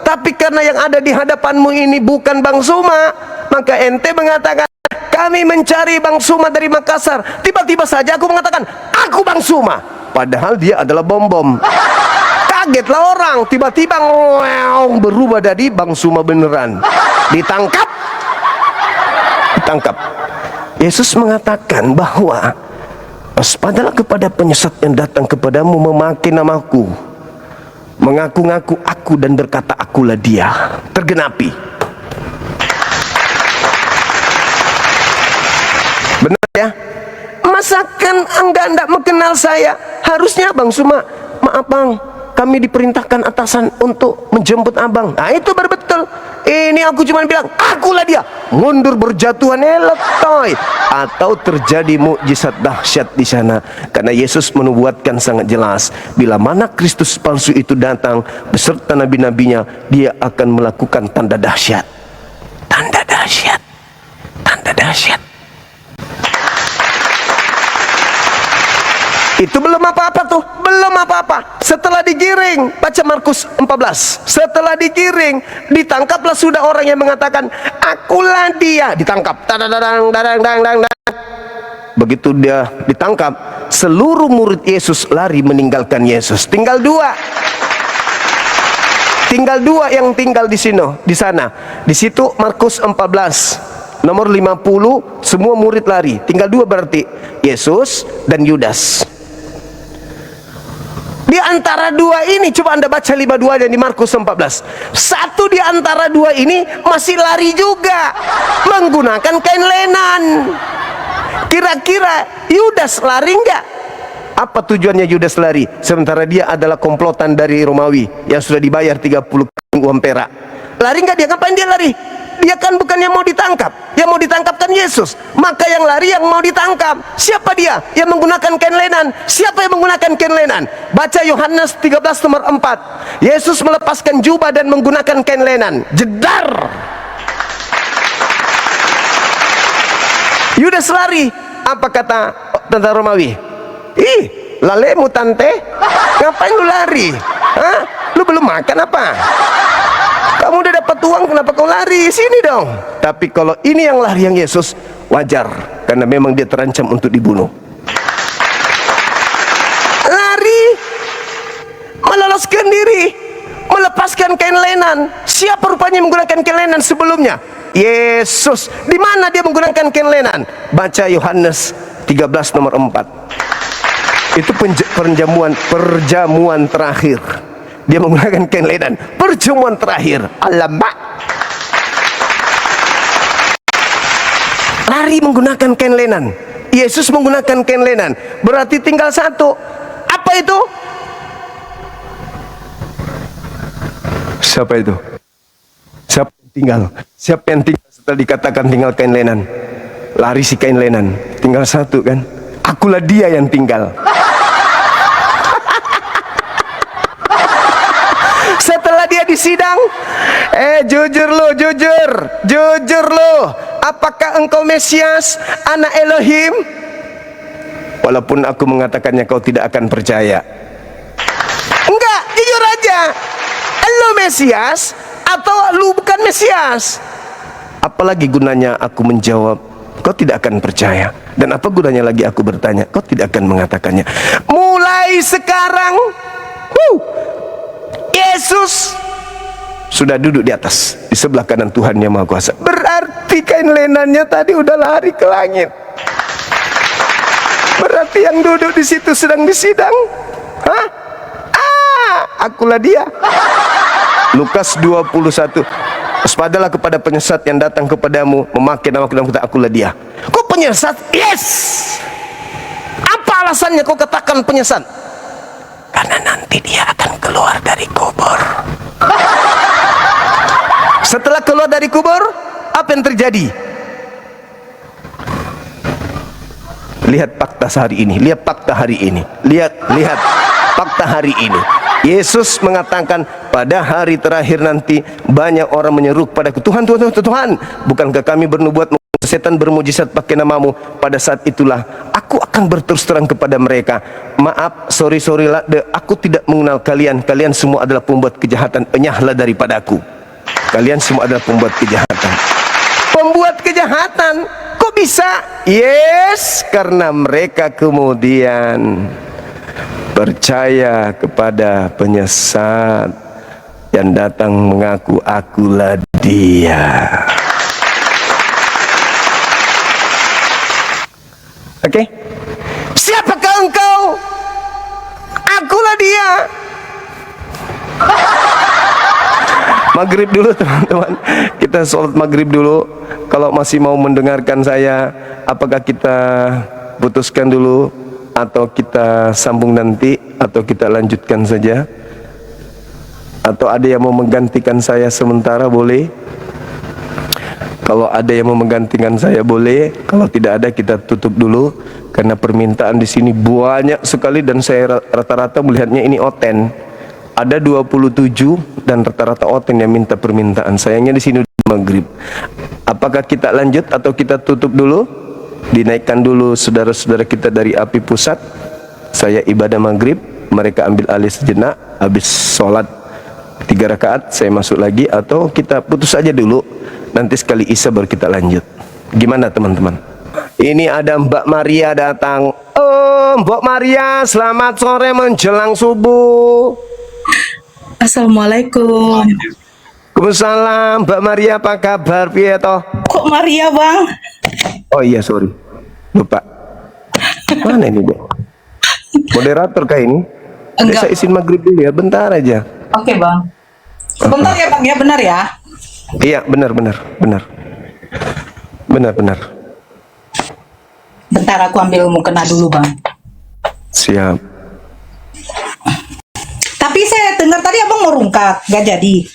Speaker 3: Tapi karena yang ada di hadapanmu ini bukan Bang Suma, maka ente mengatakan kami mencari Bang Suma dari Makassar. Tiba-tiba saja aku mengatakan aku Bang Suma, padahal dia adalah bom-bom. Kagetlah orang, tiba-tiba berubah dari Bang Suma beneran. Ditangkap. Yesus mengatakan bahwa waspadalah kepada penyesat yang datang kepadamu memakai namaku, mengaku-ngaku aku dan berkata akulah dia. Tergenapi. Benar ya? Masakan anda mengenal saya? Harusnya Bang Suma, maaf Bang, kami diperintahkan atasan untuk menjemput abang. Nah itu baru betul. Ini aku cuma bilang akulah dia, mundur berjatuhan eletoy. Atau terjadi mukjizat dahsyat di sana, karena Yesus menubuatkan sangat jelas, bila mana Kristus palsu itu datang beserta nabi-nabinya, dia akan melakukan tanda dahsyat. Tanda dahsyat. Itu belum apa-apa tuh, belum apa-apa. Setelah digiring, baca Markus 14. Setelah digiring, ditangkaplah sudah orang yang mengatakan akulah dia. Ditangkap. Begitu dia ditangkap, seluruh murid Yesus lari meninggalkan Yesus. Tinggal dua yang tinggal di sini, di sana. Di situ Markus 14 nomor 50, semua murid lari. Tinggal dua berarti, Yesus dan Yudas. Di antara dua ini, coba anda baca 52 dan di Markus 14. Satu di antara dua ini masih lari juga, menggunakan kain lenan. Kira-kira Yudas lari enggak? Apa tujuannya Yudas lari? Sementara dia adalah komplotan dari Romawi yang sudah dibayar 30 uang perak. Lari enggak dia? Ngapain dia lari? Dia kan bukan yang mau ditangkap. Yang mau ditangkap kan Yesus. Maka yang lari yang mau ditangkap. Siapa dia? Yang menggunakan kain lenan. Siapa yang menggunakan kain lenan? Baca Yohanes 13 nomor 4. Yesus melepaskan jubah dan menggunakan kain lenan. Jedar. Yudas lari. Apa kata tentara Romawi? Ih, lalemu tante, ngapain lu lari? Hah? Lu belum makan apa? Kamu udah dapat uang, kenapa kau lari? Sini dong. Tapi kalau ini yang lari yang Yesus, wajar, karena memang dia terancam untuk dibunuh. Lari, meloloskan diri, melepaskan kain lenan. Siapa rupanya menggunakan kain lenan sebelumnya? Yesus. Di mana dia menggunakan kain lenan? Baca Yohanes 13 nomor 4. Itu perjamuan terakhir. Dia menggunakan kain lenan. Perjamuan terakhir. Alamak. Lari menggunakan kain lenan. Yesus menggunakan kain lenan. Berarti tinggal satu. Apa itu? Siapa itu? Siapa yang tinggal? Siapa yang tinggal setelah dikatakan tinggal kain lenan? Lari si kain lenan. Tinggal satu kan? Akulah dia yang tinggal. Setelah dia disidang, jujur lo, apakah engkau Mesias, anak Elohim? Walaupun aku mengatakannya, kau tidak akan percaya. Enggak, jujur aja. Lo Mesias atau lu bukan Mesias? Apalagi gunanya aku menjawab, kau tidak akan percaya. Dan apa gunanya lagi aku bertanya, kau tidak akan mengatakannya. Mulai sekarang, Yesus sudah duduk di atas, di sebelah kanan Tuhan yang Maha Kuasa. Berarti kain lenannya tadi udah lari ke langit. Berarti yang duduk di situ sedang disidang. Hah? Akulah dia. Lukas 21. Waspadalah kepada penyesat yang datang kepadamu memakai nama dalam kata akulah dia. Kau penyesat? Yes. Apa alasannya kau katakan penyesat? Karena nanti dia akan keluar dari kubur. Setelah keluar dari kubur, apa yang terjadi? Lihat fakta hari ini. Lihat fakta hari ini. Lihat fakta hari ini. Yesus mengatakan pada hari terakhir nanti banyak orang menyeru kepadaku, Tuhan, bukankah kami bernubuat, setan bermujizat pakai namamu? Pada saat itulah aku akan berterus terang kepada mereka, maaf, sorry lah, aku tidak mengenal kalian. Kalian semua adalah pembuat kejahatan. Enyahlah daripadaku. Kalian semua adalah pembuat kejahatan. Pembuat kejahatan. Kok bisa? Yes, karena mereka kemudian percaya kepada penyesat yang datang mengaku akulah dia. Oke? Siapakah engkau? Akulah dia. Maghrib dulu teman-teman. Kita sholat maghrib dulu. Kalau masih mau mendengarkan saya, apakah kita putuskan dulu atau kita sambung nanti, atau kita lanjutkan saja, atau ada yang mau menggantikan saya sementara, boleh. Kalau ada yang mau menggantikan saya, boleh. Kalau tidak ada, kita tutup dulu karena permintaan di sini banyak sekali dan saya rata-rata melihatnya ini oten. Ada 27 dan rata-rata oten yang minta permintaan. Sayangnya di sini maghrib. Apakah kita lanjut atau kita tutup dulu? Dinaikkan dulu saudara-saudara kita dari api pusat. Saya ibadah maghrib, mereka ambil alih sejenak. Habis sholat 3 rakaat saya masuk lagi, atau kita putus aja dulu, nanti sekali isya baru kita lanjut. Gimana teman-teman? Ini ada Mbak Maria datang. Oh, Mbak Maria, selamat sore menjelang subuh.
Speaker 2: Assalamualaikum.
Speaker 3: Waalaikumsalam. Mbak Maria, apa kabar? Piye toh?
Speaker 2: Kok Maria, Bang?
Speaker 3: Oh iya, sorry, lupa. Mana ini, Bu? Moderator kah ini?
Speaker 2: Enggak.
Speaker 3: Saya izin maghrib dulu ya, bentar aja.
Speaker 2: Oke, Bang. Sebentar ya, Bang, ya, benar ya?
Speaker 3: Iya, benar.
Speaker 2: Bentar, aku ambil mukena dulu, Bang.
Speaker 3: Siap.
Speaker 2: Tapi saya dengar tadi Abang mau rungkat, gak jadi.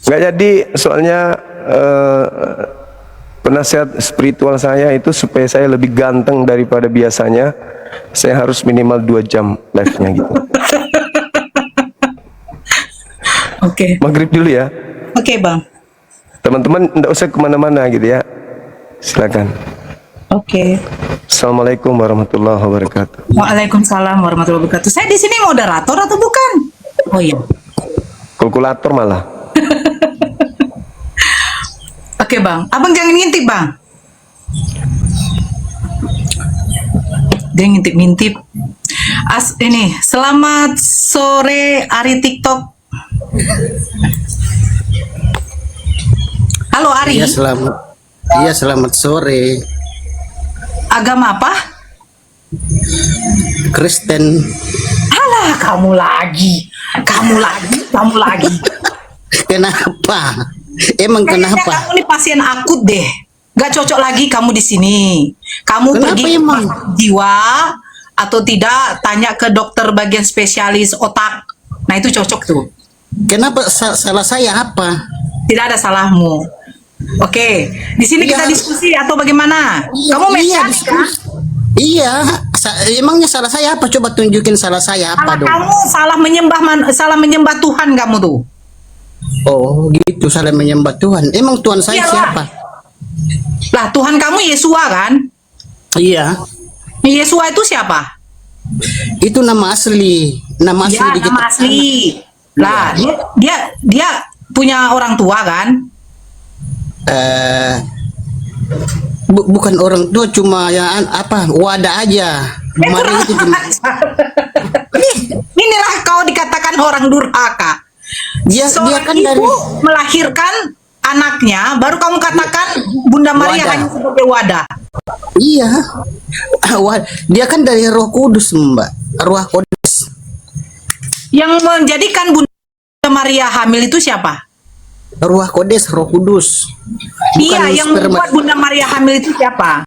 Speaker 3: Nggak jadi, soalnya penasihat spiritual saya itu supaya saya lebih ganteng daripada biasanya, saya harus minimal 2 jam live-nya gitu.
Speaker 2: Oke.
Speaker 3: Maghrib dulu ya.
Speaker 2: Oke, Bang.
Speaker 3: Teman-teman nggak usah kemana-mana gitu ya. Silakan.
Speaker 2: Oke.
Speaker 3: Assalamualaikum warahmatullahi wabarakatuh.
Speaker 2: Waalaikumsalam warahmatullahi wabarakatuh. Saya di sini moderator atau bukan? Oh iya.
Speaker 3: Kalkulator malah.
Speaker 2: Oke bang, abang jangan ngintip bang. Dia ngintip-ngintip. Ini selamat sore Ari TikTok. Halo Ari.
Speaker 5: Iya selamat sore.
Speaker 2: Agama apa?
Speaker 5: Kristen.
Speaker 2: Alah kamu lagi.
Speaker 5: Kenapa? Emang
Speaker 2: Kayaknya
Speaker 5: kenapa?
Speaker 2: kamu nih pasien akut deh. Gak cocok lagi kamu di sini. Kamu
Speaker 5: Kenapa
Speaker 2: pergi ke
Speaker 5: emang?
Speaker 2: rumah sakit jiwa atau tidak, tanya ke dokter bagian spesialis otak. Nah itu cocok tuh.
Speaker 5: Kenapa salah saya apa?
Speaker 2: Tidak ada salahmu. Oke, di sini kita
Speaker 5: Iya.
Speaker 2: diskusi atau bagaimana? Kamu mesianis kan?
Speaker 5: Iya, emangnya salah saya apa? Coba tunjukin salah saya apa
Speaker 2: Salah
Speaker 5: dong?
Speaker 2: kamu salah menyembah Tuhan kamu tuh.
Speaker 5: Oh gitu, salah menyembah Tuhan. Emang Tuhan saya
Speaker 2: Iyalah.
Speaker 5: siapa?
Speaker 2: Lah Tuhan kamu Yesua kan?
Speaker 5: Iya,
Speaker 2: Yesua itu siapa?
Speaker 5: itu nama asli. Nama asli
Speaker 2: Ya,
Speaker 5: di
Speaker 2: nama
Speaker 5: kitab
Speaker 2: asli. Lah, dia punya orang tua kan?
Speaker 5: Bukan orang tua, cuma yang apa wadah aja. Kemarin
Speaker 2: Kurang
Speaker 5: itu cuma
Speaker 2: ajar. Inilah kau dikatakan orang durhaka.
Speaker 5: dia
Speaker 2: Seorang
Speaker 5: kan
Speaker 2: ibu
Speaker 5: dari
Speaker 2: melahirkan anaknya, baru kamu katakan Bunda Maria
Speaker 5: Wadah.
Speaker 2: hanya sebagai wadah.
Speaker 5: iya. Dia kan dari Roh Kudus, Mbak. Roh Kudus.
Speaker 2: Yang menjadikan Bunda Maria hamil itu siapa?
Speaker 5: Ruah Kodes, Roh Kudus.
Speaker 2: Iya,
Speaker 5: Bukan
Speaker 2: yang
Speaker 5: sperma.
Speaker 2: membuat Bunda Maria hamil itu siapa?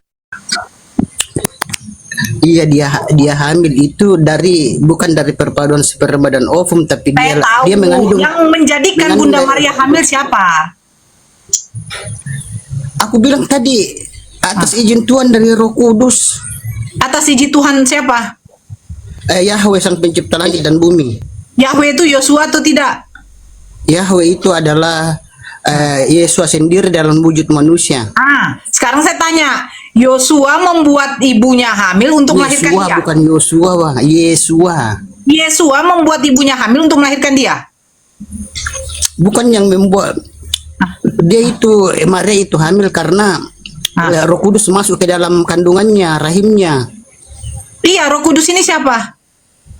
Speaker 5: Iya, dia hamil itu bukan dari perpaduan sperma dan ovum, tapi
Speaker 2: Saya tahu.
Speaker 5: dia mengandung.
Speaker 2: Yang menjadikan
Speaker 5: mengandung
Speaker 2: Bunda
Speaker 5: dari-
Speaker 2: Maria hamil siapa?
Speaker 5: Aku bilang tadi atas izin Tuhan dari Roh Kudus.
Speaker 2: Atas izin Tuhan siapa?
Speaker 5: Yahweh sang pencipta langit dan bumi.
Speaker 2: Yahweh itu Yosua atau tidak?
Speaker 5: Yahweh itu adalah Yesus sendiri dalam wujud manusia.
Speaker 2: Sekarang saya tanya, Yosua membuat ibunya hamil untuk melahirkan
Speaker 5: Yesua
Speaker 2: dia.
Speaker 5: bukan Yosua, Bang. Yesua.
Speaker 2: Yesua membuat ibunya hamil untuk melahirkan dia.
Speaker 5: Bukan yang membuat dia itu Maria itu hamil karena Roh Kudus masuk ke dalam kandungannya, rahimnya.
Speaker 2: Iya, Roh Kudus ini siapa?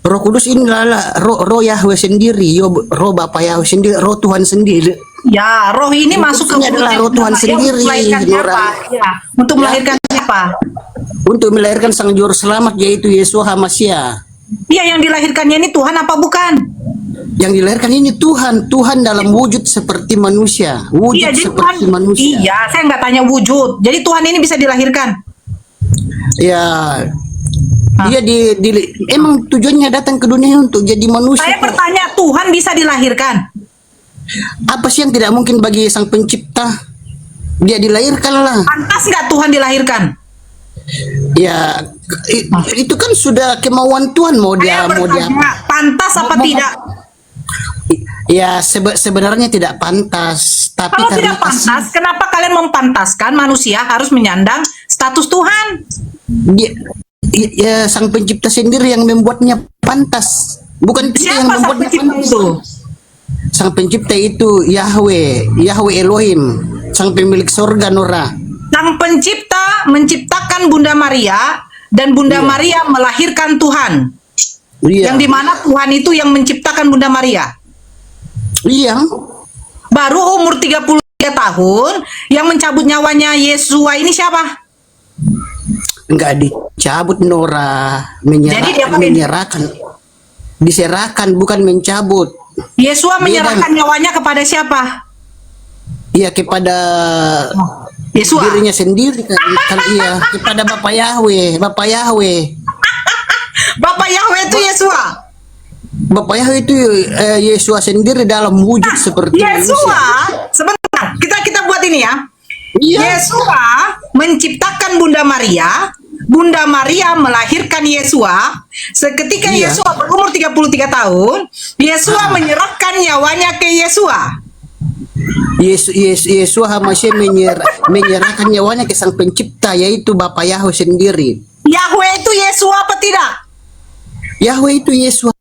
Speaker 5: Roh Kudus ini adalah roh Yahweh sendiri, roh Bapa Yahweh sendiri, roh Tuhan sendiri.
Speaker 2: Ya, roh ini
Speaker 5: Roh
Speaker 2: masuk ke
Speaker 5: Kudusnya adalah roh Tuhan
Speaker 2: Maria
Speaker 5: sendiri,
Speaker 2: untuk melahirkan siapa?
Speaker 5: Nora.
Speaker 2: Ya, untuk melahirkan siapa?
Speaker 5: Untuk melahirkan sang juru selamat yaitu Yesus Hamasia.
Speaker 2: Iya, yang dilahirkannya ini Tuhan apa bukan?
Speaker 5: Yang dilahirkan ini Tuhan dalam wujud seperti manusia, wujud
Speaker 2: Iya, jadi
Speaker 5: seperti
Speaker 2: Tuhan.
Speaker 5: manusia.
Speaker 2: Iya, saya nggak tanya wujud. Jadi Tuhan ini bisa dilahirkan.
Speaker 5: Ya, dia emang tujuannya datang ke dunia untuk jadi manusia.
Speaker 2: Saya
Speaker 5: kok.
Speaker 2: bertanya, Tuhan bisa dilahirkan?
Speaker 5: Apa sih yang tidak mungkin bagi sang pencipta? Dia dilahirkan lah.
Speaker 2: Pantas nggak Tuhan dilahirkan?
Speaker 5: Ya, itu kan sudah kemauan Tuhan mau
Speaker 2: Saya
Speaker 5: dia
Speaker 2: bertanya, pantas apa tidak?
Speaker 5: Ya sebenarnya tidak pantas, tapi
Speaker 2: Kalau
Speaker 5: karena
Speaker 2: tidak pantas, kenapa kalian mempantaskan manusia harus menyandang status Tuhan?
Speaker 5: ya sang pencipta sendiri yang membuatnya pantas, bukan kita yang
Speaker 2: Siapa sang
Speaker 5: membuatnya
Speaker 2: pencipta
Speaker 5: pantas.
Speaker 2: itu?
Speaker 5: Sang pencipta itu Yahweh Elohim, sang pemilik sorga, Nora.
Speaker 2: Sang pencipta menciptakan Bunda Maria dan Bunda Maria melahirkan Tuhan.
Speaker 5: Iya.
Speaker 2: Yang dimana Tuhan itu yang menciptakan Bunda Maria.
Speaker 5: Iya.
Speaker 2: Baru umur 33 tahun yang mencabut nyawanya Yesua ini siapa?
Speaker 5: Enggak dicabut, Nora.
Speaker 2: Jadi dia pakai-
Speaker 5: Menyerahkan. Diserahkan, bukan mencabut.
Speaker 2: Yesua
Speaker 5: Dia
Speaker 2: menyerahkan nyawanya kepada siapa?
Speaker 5: Iya, kepada
Speaker 2: Yesua.
Speaker 5: dirinya sendiri kan iya, kepada Bapak Yahweh.
Speaker 2: Bapak Yahweh itu Yesua.
Speaker 5: Bapak Yahweh itu Yesus sendiri dalam wujud seperti
Speaker 2: Yesua,
Speaker 5: manusia.
Speaker 2: sebentar, kita buat ini ya.
Speaker 5: Iya.
Speaker 2: Yesua menciptakan Bunda Maria, Bunda Maria melahirkan Yesua. Seketika
Speaker 5: Iya.
Speaker 2: Yesua berumur 33 tahun, Yesua menyerahkan nyawanya ke Yesua.
Speaker 5: Yesus masih menyerahkan nyawanya ke sang pencipta, yaitu Bapak Yahweh sendiri.
Speaker 2: Yahweh itu Yesus apa tidak?
Speaker 5: Yahweh itu Yesus.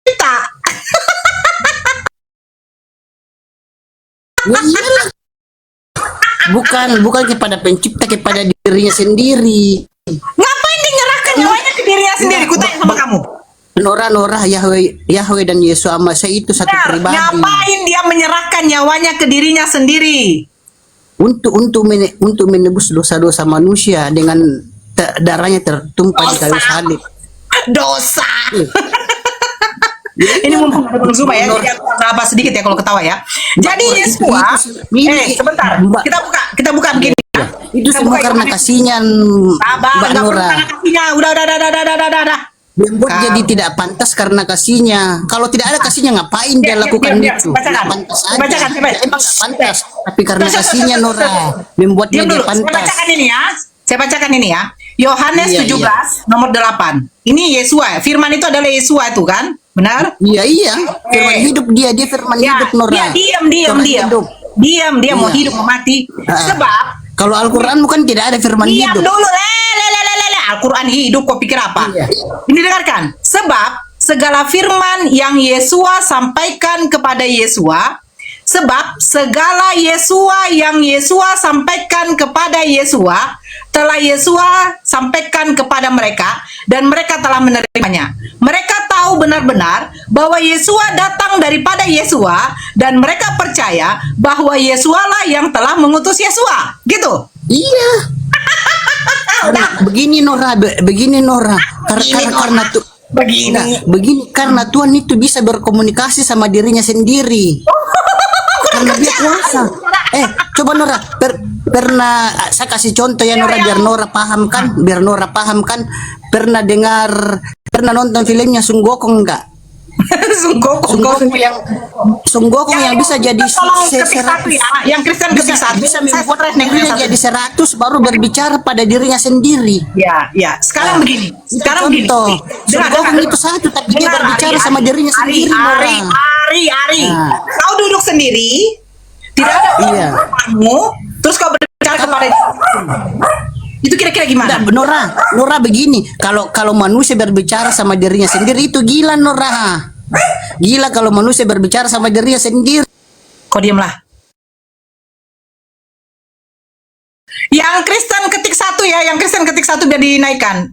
Speaker 2: Kita.
Speaker 5: Ya iyalah. Bukan kepada pencipta, kepada dirinya sendiri.
Speaker 2: Ngapain dia nyerahkan nyawanya ke dirinya sendiri? Kutanya sama kamu.
Speaker 5: Nora Yahweh dan Yesus sama saya itu satu
Speaker 2: Benar.
Speaker 5: pribadi.
Speaker 2: Ngapain dia menyerahkan nyawanya ke dirinya sendiri?
Speaker 5: Untuk menebus dosa-dosa manusia dengan darahnya tertumpah di kayu salib.
Speaker 2: Dosa. Ini mumpung ada Bang Zuma ya, jadi aku apa sedikit ya kalau ketawa ya. Jadi Yesua, sebentar, kita buka begini. Ya.
Speaker 5: Itu
Speaker 2: Kita
Speaker 5: semua
Speaker 2: buka
Speaker 5: karena
Speaker 2: ini.
Speaker 5: kasihan
Speaker 2: Sabar,
Speaker 5: Mbak
Speaker 2: nggak perlu
Speaker 5: Nora.
Speaker 2: karena kasihnya. Udah.
Speaker 5: Membuat jadi tidak pantas karena kasihnya. Kalau tidak ada kasihnya ngapain dia lakukan itu?
Speaker 2: Bacakan.
Speaker 5: Nggak pantas aja.
Speaker 2: Bacakan.
Speaker 5: Emang nggak pantas. Tapi karena kasihnya Nora membuat dia
Speaker 2: Diam dulu. Saya
Speaker 5: pantas.
Speaker 2: bacakan ini ya. Yohanes
Speaker 5: Iya,
Speaker 2: 17 nomor 8. Ini Yesua. Firman itu adalah Yesua itu kan? Benar?
Speaker 5: Iya. Firman hidup dia firman hidup Nora.
Speaker 2: Dia
Speaker 5: Firman
Speaker 2: diam.
Speaker 5: hidup.
Speaker 2: Diam, dia mau
Speaker 5: Iya.
Speaker 2: hidup mau mati. Sebab
Speaker 5: Kalau Al-Quran bukan tidak ada firman
Speaker 2: diam
Speaker 5: hidup.
Speaker 2: dulu. Al-Quran hidup kok pikir apa?
Speaker 5: Iya.
Speaker 2: Ini dengarkan. Sebab segala firman yang Yesua sampaikan kepada Yesua, sebab segala Yesua yang Yesua sampaikan kepada Yesua telah Yesua sampaikan kepada mereka dan mereka telah menerimanya. Mereka tahu benar-benar bahwa Yesua datang daripada Yesua dan mereka percaya bahwa Yesualah yang telah mengutus Yesua. Gitu.
Speaker 5: Iya. Begini Nora. Karena tuh begini karena Tuhan itu bisa berkomunikasi sama dirinya sendiri. Karena dia kuasa. Coba Nora, pernah saya kasih contoh ya Nora biar Nora paham kan? Pernah nonton filmnya Sun Gokong enggak? Sun Gokong yang bisa jadi
Speaker 2: yang Kristen ketik satu
Speaker 5: bisa membuat dirinya jadi 100 baru berbicara pada dirinya sendiri.
Speaker 2: Ya. Sekarang begini.
Speaker 5: Contoh, Sun Gokong itu satu tapi dia berbicara sama dirinya sendiri.
Speaker 2: Ari. Kau duduk sendiri, tidak ada
Speaker 5: Iya.
Speaker 2: kamu, terus kau berbicara kepada itu kira-kira gimana?
Speaker 5: Nora begini, kalau manusia berbicara sama dirinya sendiri itu gila Nora. Gila kalau manusia berbicara sama dirinya sendiri.
Speaker 2: Kau diamlah. Yang Kristen ketik satu ya, yang Kristen ketik satu biar dinaikkan.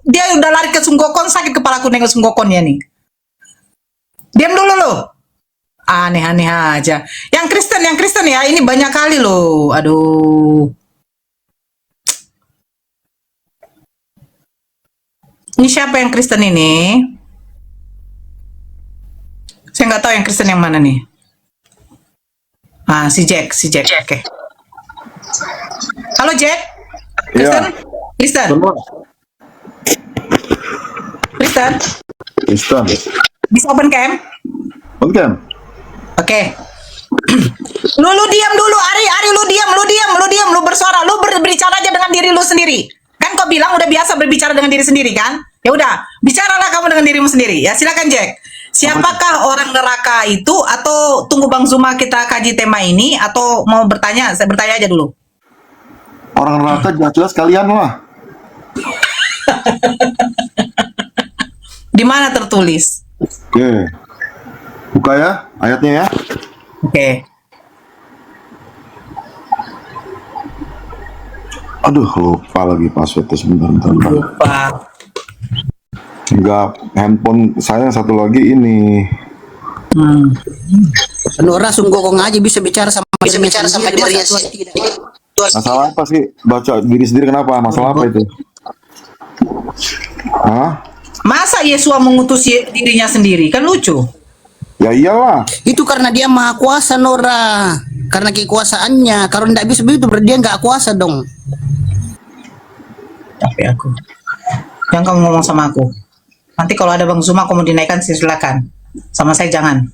Speaker 2: Dia udah lari ke Sunggokon, sakit kepalaku nengok Sunggokonnya nih. Diam dulu lo. Aneh-aneh aja. Yang Kristen ya, ini banyak kali loh. Aduh. Ini siapa yang Kristen ini? Saya nggak tahu yang Kristen yang mana nih. Si Jack. Oke. Halo Jack. Kristen?
Speaker 1: Iya.
Speaker 2: Kristen?
Speaker 1: Kristen.
Speaker 2: Bisa open cam?
Speaker 1: Oke.
Speaker 2: Oke. Lu diam dulu, Ari, lu diam, lu bersuara, lu berbicara aja dengan diri lu sendiri. Kan kau bilang udah biasa berbicara dengan diri sendiri kan? Ya udah, bicaralah kamu dengan dirimu sendiri. Ya silakan Jack. Siapakah orang neraka itu, atau tunggu Bang Zuma kita kaji tema ini, atau mau bertanya? Saya bertanya aja dulu.
Speaker 1: Orang neraka jelas-jelas kalian lah.
Speaker 2: Di mana tertulis?
Speaker 1: Oke. Buka ya ayatnya ya.
Speaker 2: Oke.
Speaker 1: Aduh, lupa lagi passwordnya sebentar.
Speaker 2: Lupa.
Speaker 1: Enggak, handphone saya satu lagi ini.
Speaker 5: Nora Sun Gokong aja bisa bicara sama dirinya sendiri.
Speaker 1: Masalah apa sih baca diri sendiri, kenapa? Masalah apa itu? Hah?
Speaker 2: Masa Yesua mengutus dirinya sendiri? Kan lucu.
Speaker 1: Ya iyalah.
Speaker 5: Itu karena dia maha kuasa Nora. Karena kekuasaannya. Kalau tidak bisa begitu berarti dia nggak kuasa dong.
Speaker 2: Tapi aku. Yang kamu ngomong sama aku. Nanti kalau ada Bang Zuma kamu dinaikkan, silakan. Sama saya jangan.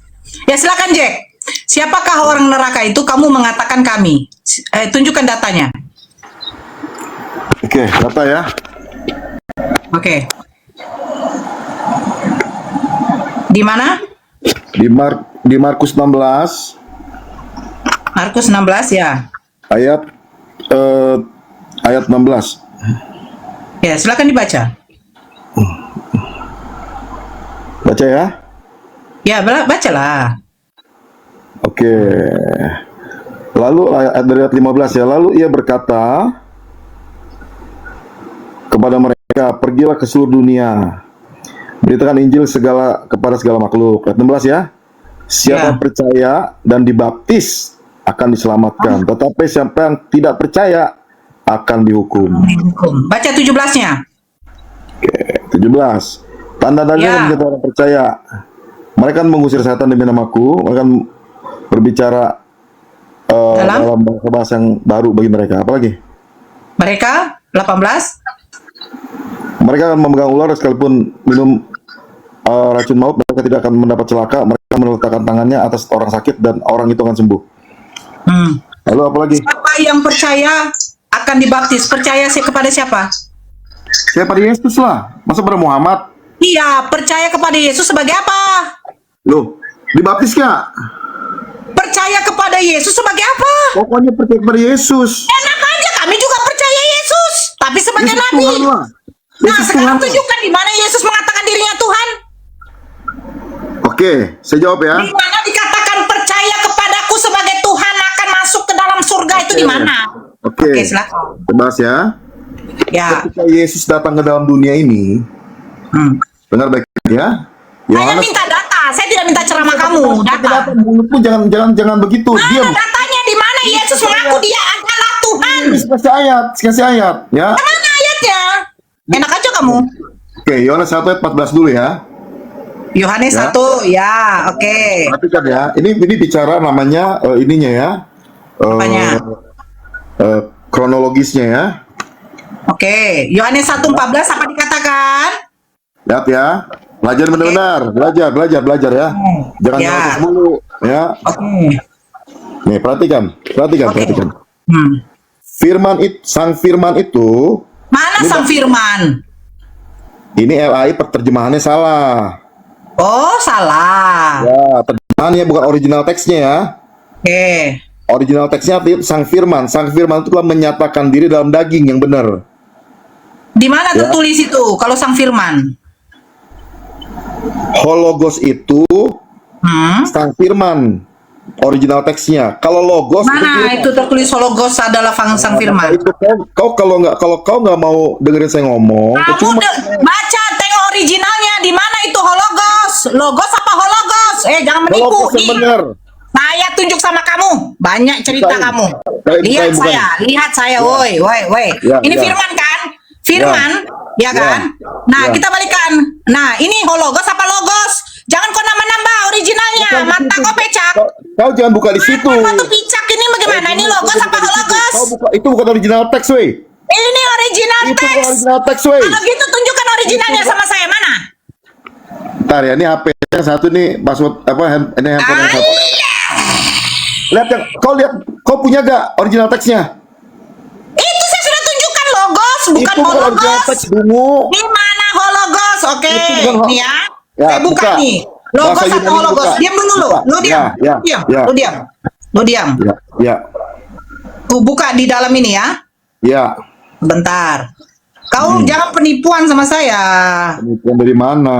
Speaker 2: Ya silakan Jack. Siapakah orang neraka itu? Kamu mengatakan kami. Tunjukkan datanya.
Speaker 1: Oke, data ya.
Speaker 2: Oke. Di mana?
Speaker 1: Di Markus 16
Speaker 2: Markus 16 ya.
Speaker 1: ayat 16.
Speaker 2: Ya, silakan dibaca.
Speaker 1: Baca ya.
Speaker 2: Ya, bacalah.
Speaker 1: Oke. Lalu dari ayat 15 ya. Lalu ia berkata kepada mereka, pergilah ke seluruh dunia, beritakan Injil kepada segala makhluk. Ayat 16 ya. Siapa
Speaker 2: Ya.
Speaker 1: percaya dan dibaptis akan diselamatkan, tetapi siapa yang tidak percaya akan dihukum.
Speaker 2: Baca 17-nya.
Speaker 1: Oke, 17. Tanda-tanda
Speaker 2: Ya.
Speaker 1: menjadi orang percaya. Mereka akan mengusir setan demi namaku, mereka akan berbicara dalam bahasa yang baru bagi mereka. Apalagi?
Speaker 2: Mereka 18.
Speaker 1: Mereka akan memegang ular sekalipun minum racun maut, mereka tidak akan mendapat celaka. Mereka meletakkan tangannya atas orang sakit dan orang itu akan sembuh. Lalu apa lagi?
Speaker 2: Siapa yang percaya akan dibaptis? Percaya sih kepada siapa?
Speaker 1: Saya pada Yesus lah. Masa pada Muhammad?
Speaker 2: Iya, percaya kepada Yesus sebagai apa?
Speaker 1: Loh, dibaptis gak?
Speaker 2: Percaya kepada Yesus sebagai apa?
Speaker 1: Pokoknya percaya kepada Yesus.
Speaker 2: Enak aja, kami juga percaya Yesus, tapi sebagai
Speaker 1: Yesus
Speaker 2: nabi.
Speaker 1: Tuhan lah.
Speaker 2: Nah,
Speaker 1: Yesus
Speaker 2: sekarang
Speaker 1: Tuhan.
Speaker 2: tunjukkan di mana Yesus mengatakan dirinya Tuhan.
Speaker 1: Oke, saya jawab ya.
Speaker 2: Di mana dikatakan percaya kepadaku sebagai Tuhan akan masuk ke dalam surga itu di mana?
Speaker 1: Oke,
Speaker 2: silakan.
Speaker 1: kita bahas ya.
Speaker 2: Ya.
Speaker 1: Ketika Yesus datang ke dalam dunia ini, dengar baik ya.
Speaker 2: Saya minta data, saya tidak minta ceramah kamu. Data.
Speaker 1: Mulutmu jangan begitu.
Speaker 2: Mana
Speaker 1: Diam.
Speaker 2: datanya di mana Yesus mengaku dia adalah Tuhan?
Speaker 1: Kasih ayat, ya.
Speaker 2: Mana ayatnya? Enak aja kamu.
Speaker 1: Oke, Yohanes 1 ayat 14 dulu ya.
Speaker 2: Yohanes
Speaker 1: Ya.
Speaker 2: 1, ya, oke.
Speaker 1: Perhatikan ya. Ini bicara namanya ininya ya.
Speaker 2: Apanya?
Speaker 1: Kronologisnya ya.
Speaker 2: Oke, Yohanes 1:14 apa dikatakan?
Speaker 1: Lihat ya. Belajar benar-benar, belajar ya. Jangan
Speaker 2: Ya.
Speaker 1: nyerocos mulu ya.
Speaker 2: Oke.
Speaker 1: Nih, perhatikan.
Speaker 2: Oke.
Speaker 1: Sang Firman itu,
Speaker 2: Mana sang firman?
Speaker 1: ini LAI terjemahannya salah.
Speaker 2: Oh, salah.
Speaker 1: Ya, terjemahannya bukan original teksnya ya.
Speaker 2: Oke.
Speaker 1: Original teksnya Sang Firman. Sang Firman itu telah menyatakan diri dalam daging yang benar.
Speaker 2: Di mana
Speaker 1: Ya.
Speaker 2: tertulis itu kalau sang firman?
Speaker 1: Hologos itu Sang Firman. Original teksnya. Kalau logos
Speaker 2: Mana itu tertulis hologos adalah sang firman?
Speaker 1: Itu kau kalau kau nggak mau dengerin saya ngomong,
Speaker 2: Kamu baca tengok originalnya di mana itu hologos? Logos apa hologos? Jangan menipu.
Speaker 1: hologos yang benar.
Speaker 2: Saya tunjuk sama kamu. Banyak cerita
Speaker 1: Bukan.
Speaker 2: kamu.
Speaker 1: Bukan.
Speaker 2: Lihat saya, woi.
Speaker 1: Ya,
Speaker 2: Ini
Speaker 1: ya.
Speaker 2: firman kan? Firman, ya kan? Nah,
Speaker 1: Ya.
Speaker 2: kita balikan. Nah, ini hologos apa logos? Jangan kau nambah-nambah originalnya. Mata kau pecak.
Speaker 1: Kau jangan buka di situ.
Speaker 2: Mata picak ini bagaimana? Ini logos apa hologos?
Speaker 1: Itu bukan original teks, weh.
Speaker 2: Ini original
Speaker 1: Itu bukan
Speaker 2: teks.
Speaker 1: original teks, weh.
Speaker 2: Kalau gitu tunjukkan originalnya sama saya mana?
Speaker 1: Ntar ya, ini HP yang satu nih password apa? Ini handphone yang satu. Lihat yang kau punya gak original teksnya?
Speaker 2: Itu saya sudah tunjukkan logos, bukan
Speaker 1: Itu bukan original
Speaker 2: hologos.
Speaker 1: teks, bungu.
Speaker 2: Di mana hologos? Oke,
Speaker 1: Itu bukan
Speaker 2: ini ya.
Speaker 1: Ya,
Speaker 2: Saya buka
Speaker 1: buka.
Speaker 2: nih. Logos
Speaker 1: Bahasa
Speaker 2: atau
Speaker 1: Yunani
Speaker 2: hologos?
Speaker 1: buka.
Speaker 2: Diam dulu lu.
Speaker 1: Buka.
Speaker 2: Lu diam.
Speaker 1: Ya,
Speaker 2: Lu diam. Lu diam.
Speaker 1: Ya.
Speaker 2: Tuh buka di dalam ini ya.
Speaker 1: Ya.
Speaker 2: Bentar. Kau jangan penipuan sama saya.
Speaker 1: Penipuan dari mana?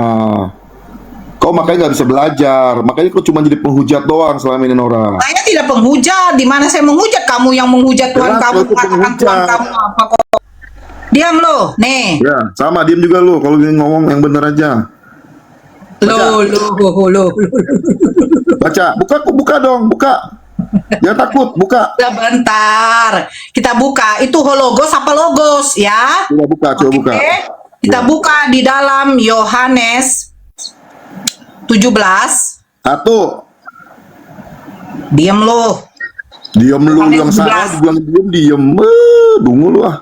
Speaker 1: Kau makanya nggak bisa belajar. Makanya kau cuma jadi penghujat doang selama ini, Nora.
Speaker 2: Saya tidak penghujat. Di mana saya menghujat? Kamu yang menghujat Tuhan
Speaker 1: Jelas,
Speaker 2: kamu.
Speaker 1: kau itu
Speaker 2: Mengatakan
Speaker 1: penghujat.
Speaker 2: Tuhan kamu apa kok? Diam lo. Nih.
Speaker 1: Ya, sama diem juga lu. Kalau ngomong yang bener aja.
Speaker 2: Lo.
Speaker 1: Baca. Buka dong. Buka. Jangan takut. Buka.
Speaker 2: Sebentar. Kita buka. Itu hologos apa logos ya?
Speaker 1: Coba buka. Coba buka.
Speaker 2: Oke. Kita buka di dalam Yohanes 17.
Speaker 1: Satu.
Speaker 2: Diam lo.
Speaker 1: Diam lu
Speaker 2: Yohanes
Speaker 1: yang salah.
Speaker 2: 17.
Speaker 1: Dibilang diem. Dungu lu ah.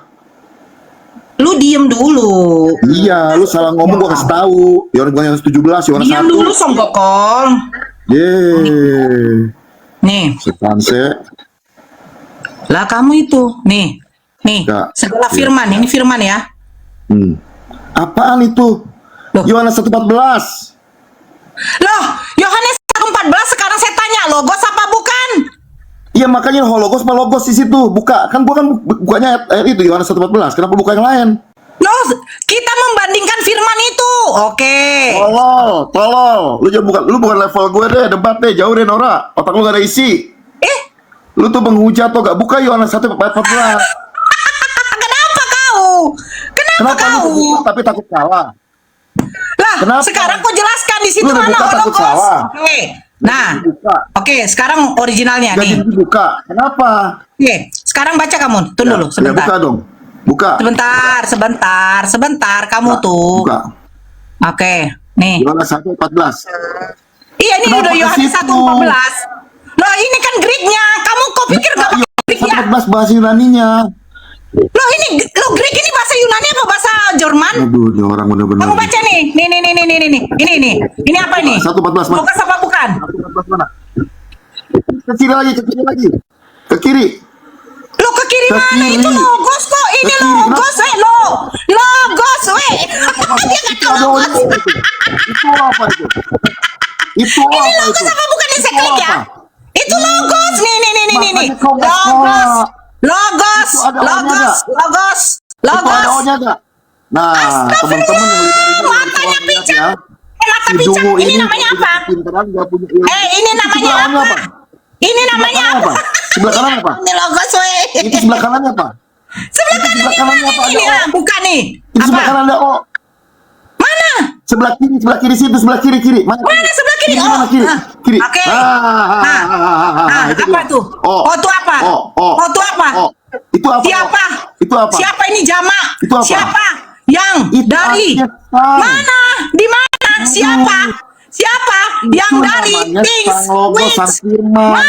Speaker 2: Lu diem dulu.
Speaker 1: Iya, lu salah ngomong gua kasih tahu. Yohanes 17, Yohanes
Speaker 2: Diem
Speaker 1: 1.
Speaker 2: dulu Songgokol.
Speaker 1: Yeay.
Speaker 2: Nih,
Speaker 1: Sepanse.
Speaker 2: lah kamu itu. Nih.
Speaker 1: Enggak.
Speaker 2: Segala
Speaker 1: Iya.
Speaker 2: firman. Ini firman ya.
Speaker 1: Apaan itu?
Speaker 2: Loh.
Speaker 1: Yohanes 1:14.
Speaker 2: Loh, Yohanes 14 sekarang saya tanya, logos apa bukan?
Speaker 1: Iya, makanya hologos sama logos di situ. Buka. Kan gua kan bukanya ayat itu Yohanes 1:14. Kenapa buka yang lain?
Speaker 2: Loh, kita membandingkan firman itu. Oke.
Speaker 1: Tolol. Lu bukan level gue deh, debat deh, jauh deh Nora. Otak lu gak ada isi. Lu tuh penghujat atau gak buka Yohanes 1:14.
Speaker 2: Kenapa kau? Kenapa
Speaker 1: Lu
Speaker 2: kau?
Speaker 1: buka tapi takut salah?
Speaker 2: Lah,
Speaker 1: Kenapa?
Speaker 2: sekarang kau jelaskan di situ
Speaker 1: Lu udah
Speaker 2: mana
Speaker 1: buka, takut
Speaker 2: logos.
Speaker 1: salah.
Speaker 2: Oke. Nah,
Speaker 1: Buka.
Speaker 2: oke, sekarang originalnya
Speaker 1: Gak
Speaker 2: nih.
Speaker 1: dibuka. Kenapa?
Speaker 2: Oke, sekarang baca kamu. Tunggu dulu
Speaker 1: Ya,
Speaker 2: sebentar.
Speaker 1: buka dong. Buka.
Speaker 2: Sebentar kamu tuh.
Speaker 1: Buka.
Speaker 2: Oke, nih.
Speaker 1: Yohanes 1:14.
Speaker 2: Iya, ini
Speaker 1: Kenapa
Speaker 2: udah
Speaker 1: ke
Speaker 2: Yohanes
Speaker 1: situ?
Speaker 2: 1:14. Loh, ini kan Greek-nya. Kamu kok pikir gak pakai Greek ya?
Speaker 1: 1:14 bahasa Yunaninya.
Speaker 2: Loh, Greek ini bahasa Yunani apa bahasa Jerman?
Speaker 1: Aduh, ini orang bener-bener.
Speaker 2: Kamu baca nih. Nih. Ini apa nih?
Speaker 1: 1:14 mana?
Speaker 2: Logos apa bukan?
Speaker 1: 1:14 mana? Ke kiri lagi. Ke kiri.
Speaker 2: Lo ke kiri
Speaker 1: Ke
Speaker 2: mana?
Speaker 1: kiri.
Speaker 2: Itu logos kok. Ini
Speaker 1: Ke kiri,
Speaker 2: logos, logos, Dia nggak tahu
Speaker 1: Ada
Speaker 2: logos.
Speaker 1: itu. Itu apa itu? Itu
Speaker 2: Ini
Speaker 1: apa
Speaker 2: logos
Speaker 1: itu?
Speaker 2: apa bukan di
Speaker 1: Itu
Speaker 2: seklik ya?
Speaker 1: apa?
Speaker 2: Itu logos. Nih.
Speaker 1: Makanya kau nggak
Speaker 2: Logos.
Speaker 1: salah.
Speaker 2: Logos.
Speaker 1: Itu ada O-nya
Speaker 2: Logos.
Speaker 1: Itu ada O-nya nggak? Nah, teman-teman yang
Speaker 2: Matanya pincang. Mata
Speaker 1: Si
Speaker 2: pincang.
Speaker 1: Dungu
Speaker 2: Ini namanya apa?
Speaker 1: Pinteran nggak punya ilmu.
Speaker 2: Ini namanya
Speaker 1: Itu
Speaker 2: apa? Ini namanya apa?
Speaker 1: Sebelah kanan apa?
Speaker 2: Ini logos,
Speaker 1: Itu sebelah kanannya apa?
Speaker 2: Sebelah
Speaker 1: Sebelah kanannya apa?
Speaker 2: ini
Speaker 1: Ada O.
Speaker 2: bukan nih.
Speaker 1: Itu sebelah
Speaker 2: Apa?
Speaker 1: kanan ada O.
Speaker 2: Mana?
Speaker 1: Sebelah kiri situ, sebelah kiri. Mana
Speaker 2: Sebelah kiri?
Speaker 1: Kiri mana kiri? Kiri.
Speaker 2: Oke.
Speaker 1: Itu
Speaker 2: Apa
Speaker 1: dia.
Speaker 2: tuh? Oh, itu apa? Oh, itu apa?
Speaker 1: Itu apa?
Speaker 2: Siapa?
Speaker 1: Itu apa?
Speaker 2: Siapa ini jamak?
Speaker 1: Itu apa?
Speaker 2: Siapa? Yang
Speaker 1: Itu
Speaker 2: dari
Speaker 1: artinya sang.
Speaker 2: mana? Di mana? Siapa? Siapa? Yang
Speaker 1: Itu
Speaker 2: dari
Speaker 1: namanya
Speaker 2: things
Speaker 1: sang logo,
Speaker 2: which
Speaker 1: sang firman.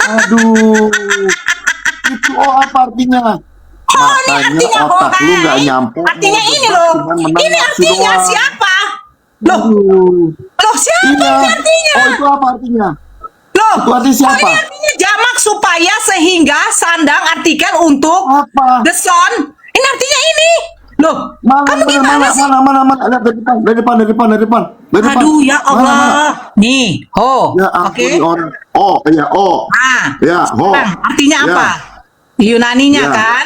Speaker 1: Aduh. Itu apa artinya?
Speaker 2: Oh, ini artinya
Speaker 1: otak lu nggak
Speaker 2: Hohai.
Speaker 1: nyampe.
Speaker 2: Artinya ini loh. Ini artinya siapa? Loh, siapa
Speaker 1: Iya.
Speaker 2: ini artinya?
Speaker 1: Oh, itu apa artinya?
Speaker 2: Loh,
Speaker 1: Itu artinya siapa?
Speaker 2: ini artinya jamak supaya sehingga sandang artikel untuk
Speaker 1: Apa?
Speaker 2: the son. Ini artinya ini. Loh, kamu gimana sih?
Speaker 1: Mana? Dari depan.
Speaker 2: Aduh, ya Allah.
Speaker 1: Mana?
Speaker 2: Nih, ho.
Speaker 1: Ya
Speaker 2: Oke.
Speaker 1: ampun, orang. Oh, iya, oh.
Speaker 2: Nah,
Speaker 1: Ya, ho.
Speaker 2: sekarang artinya
Speaker 1: Ya.
Speaker 2: apa? Yunaninya
Speaker 1: Ya.
Speaker 2: kan?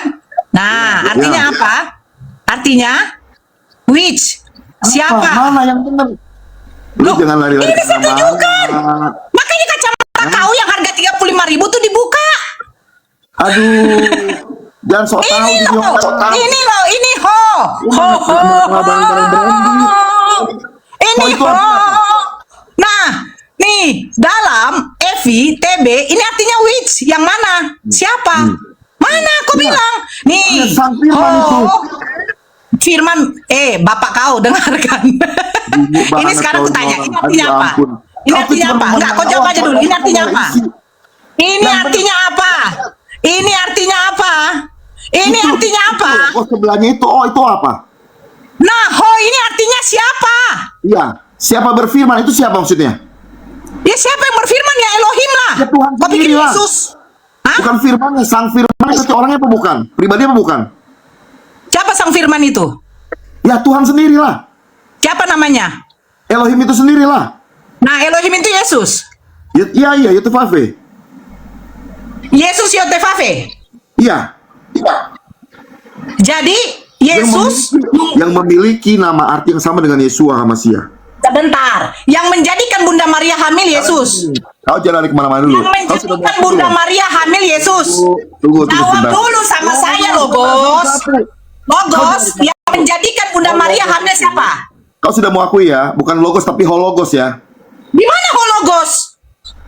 Speaker 2: Nah,
Speaker 1: Ya.
Speaker 2: artinya apa? Artinya which? Siapa?
Speaker 1: Mana yang benar? Lu
Speaker 2: Loh,
Speaker 1: jangan lari-lari
Speaker 2: ini saya
Speaker 1: kemana-mana.
Speaker 2: tunjukkan. Makanya kacamata kau yang harga 35.000 tuh dibuka.
Speaker 1: Aduh. Jangan sok tahu
Speaker 2: Ini
Speaker 1: jadi
Speaker 2: loh,
Speaker 1: orang sok tahu.
Speaker 2: ini loh, ini ho. Ho.
Speaker 1: Barang-barang branding.
Speaker 2: Ini
Speaker 1: Oh, itu
Speaker 2: ho.
Speaker 1: artinya
Speaker 2: Nah, nih dalam Evi TB ini artinya which? Yang mana? Siapa? Mana? Kau bilang? Nih,
Speaker 1: Ya, sang firman itu.
Speaker 2: Firman, bapak kau dengarkan.
Speaker 1: Banget
Speaker 2: Ini sekarang
Speaker 1: kau
Speaker 2: aku tanya,
Speaker 1: orang.
Speaker 2: ini artinya
Speaker 1: Aduh,
Speaker 2: apa?
Speaker 1: ampun.
Speaker 2: Ini
Speaker 1: Kau
Speaker 2: artinya
Speaker 1: cuma
Speaker 2: apa? Enggak, kau jawab aja dulu. Ini artinya apa? Ini artinya apa? Ini artinya apa? Ini artinya apa?
Speaker 1: Oh, sebelahnya itu, itu apa?
Speaker 2: Nah, ho ini artinya siapa?
Speaker 1: Iya, siapa berfirman itu siapa maksudnya?
Speaker 2: Ya siapa yang berfirman ya Elohim lah.
Speaker 1: Ya, Tuhan
Speaker 2: Kau pikir
Speaker 1: sendiri lah.
Speaker 2: Yesus? Hah?
Speaker 1: Bukan firmannya, sang firman itu orangnya apa bukan? Pribadi apa bukan?
Speaker 2: Siapa sang firman itu?
Speaker 1: Ya Tuhan sendirilah.
Speaker 2: Siapa namanya?
Speaker 1: Elohim itu sendirilah.
Speaker 2: Nah, Elohim itu Yesus.
Speaker 1: Iya, itu Fave.
Speaker 2: Yesus Yotefave.
Speaker 1: Iya.
Speaker 2: Jadi Yesus
Speaker 1: yang memiliki nama arti yang sama dengan Yesua Hamasiah.
Speaker 2: sebentar, yang menjadikan Bunda Maria hamil Yesus.
Speaker 1: Kau jangan lari kemana-mana dulu.
Speaker 2: Yang
Speaker 1: Kau sudah
Speaker 2: menjadikan
Speaker 1: mau
Speaker 2: Bunda
Speaker 1: belum?
Speaker 2: Maria hamil Yesus.
Speaker 1: Tunggu
Speaker 2: Jawab
Speaker 1: sebentar.
Speaker 2: dulu sama saya loh, Bos. Logos yang menjadikan Bunda Maria hamil siapa?
Speaker 1: Kau sudah mau akui ya, bukan logos tapi hologos ya.
Speaker 2: Di mana hologos?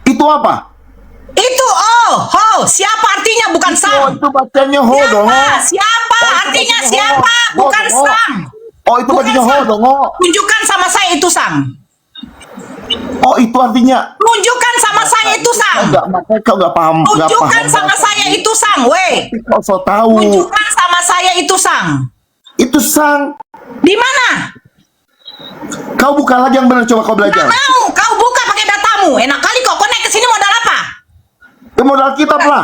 Speaker 1: Itu apa?
Speaker 2: Itu siapa artinya bukan sang.
Speaker 1: Itu bacanya ho dong.
Speaker 2: Siapa artinya
Speaker 1: bacanya
Speaker 2: siapa?
Speaker 1: ho,
Speaker 2: Bukan
Speaker 1: ho.
Speaker 2: sang.
Speaker 1: Oh, itu
Speaker 2: Bukan
Speaker 1: bacanya ho
Speaker 2: sang.
Speaker 1: dong.
Speaker 2: Tunjukkan sama saya itu sang.
Speaker 1: Oh, itu artinya
Speaker 2: Tunjukkan sama saya itu sang.
Speaker 1: makanya kau nggak paham, nggak
Speaker 2: Tunjukkan
Speaker 1: paham.
Speaker 2: sama saya itu sang, weh.
Speaker 1: Kau so tahu.
Speaker 2: Tunjukkan sama nama saya itu sang.
Speaker 1: Itu sang.
Speaker 2: Di mana?
Speaker 1: Kau buka lagi yang benar, coba kau
Speaker 2: Nggak
Speaker 1: belajar.
Speaker 2: mau, kau buka pakai datamu. Enak kali kok naik ke sini modal apa?
Speaker 1: Itu modal kitab lah.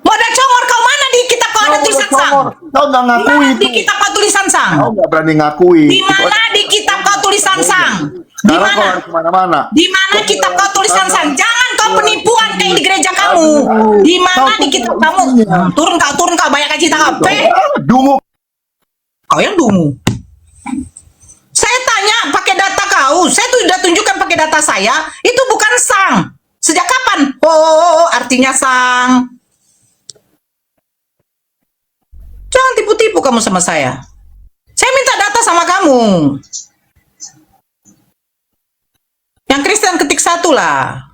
Speaker 2: Modal congor kau mana di kitab kau ada tulisan sang?
Speaker 1: Kau nggak
Speaker 2: Di
Speaker 1: ngakui
Speaker 2: mana
Speaker 1: itu.
Speaker 2: di kitab kau tulisan sang?
Speaker 1: Kau nggak berani ngakui.
Speaker 2: Di mana di kitab kau tulisan sang? Di
Speaker 1: Sekarang kau
Speaker 2: mana?
Speaker 1: harus kemana-mana.
Speaker 2: Di mana kitab kau tulisan sang? Jangan kau penipuan kayak di gereja kamu. Di mana di kitab kamu? Turun kau banyak cita kau.
Speaker 1: Dungu.
Speaker 2: Kau yang dungu. Saya tanya pakai data kau. Saya tuh sudah tunjukkan pakai data saya. Itu bukan sang. Sejak kapan? Oh, artinya sang. Jangan tipu-tipu kamu sama saya. Saya minta data sama kamu. Yang Kristen ketik 1 lah.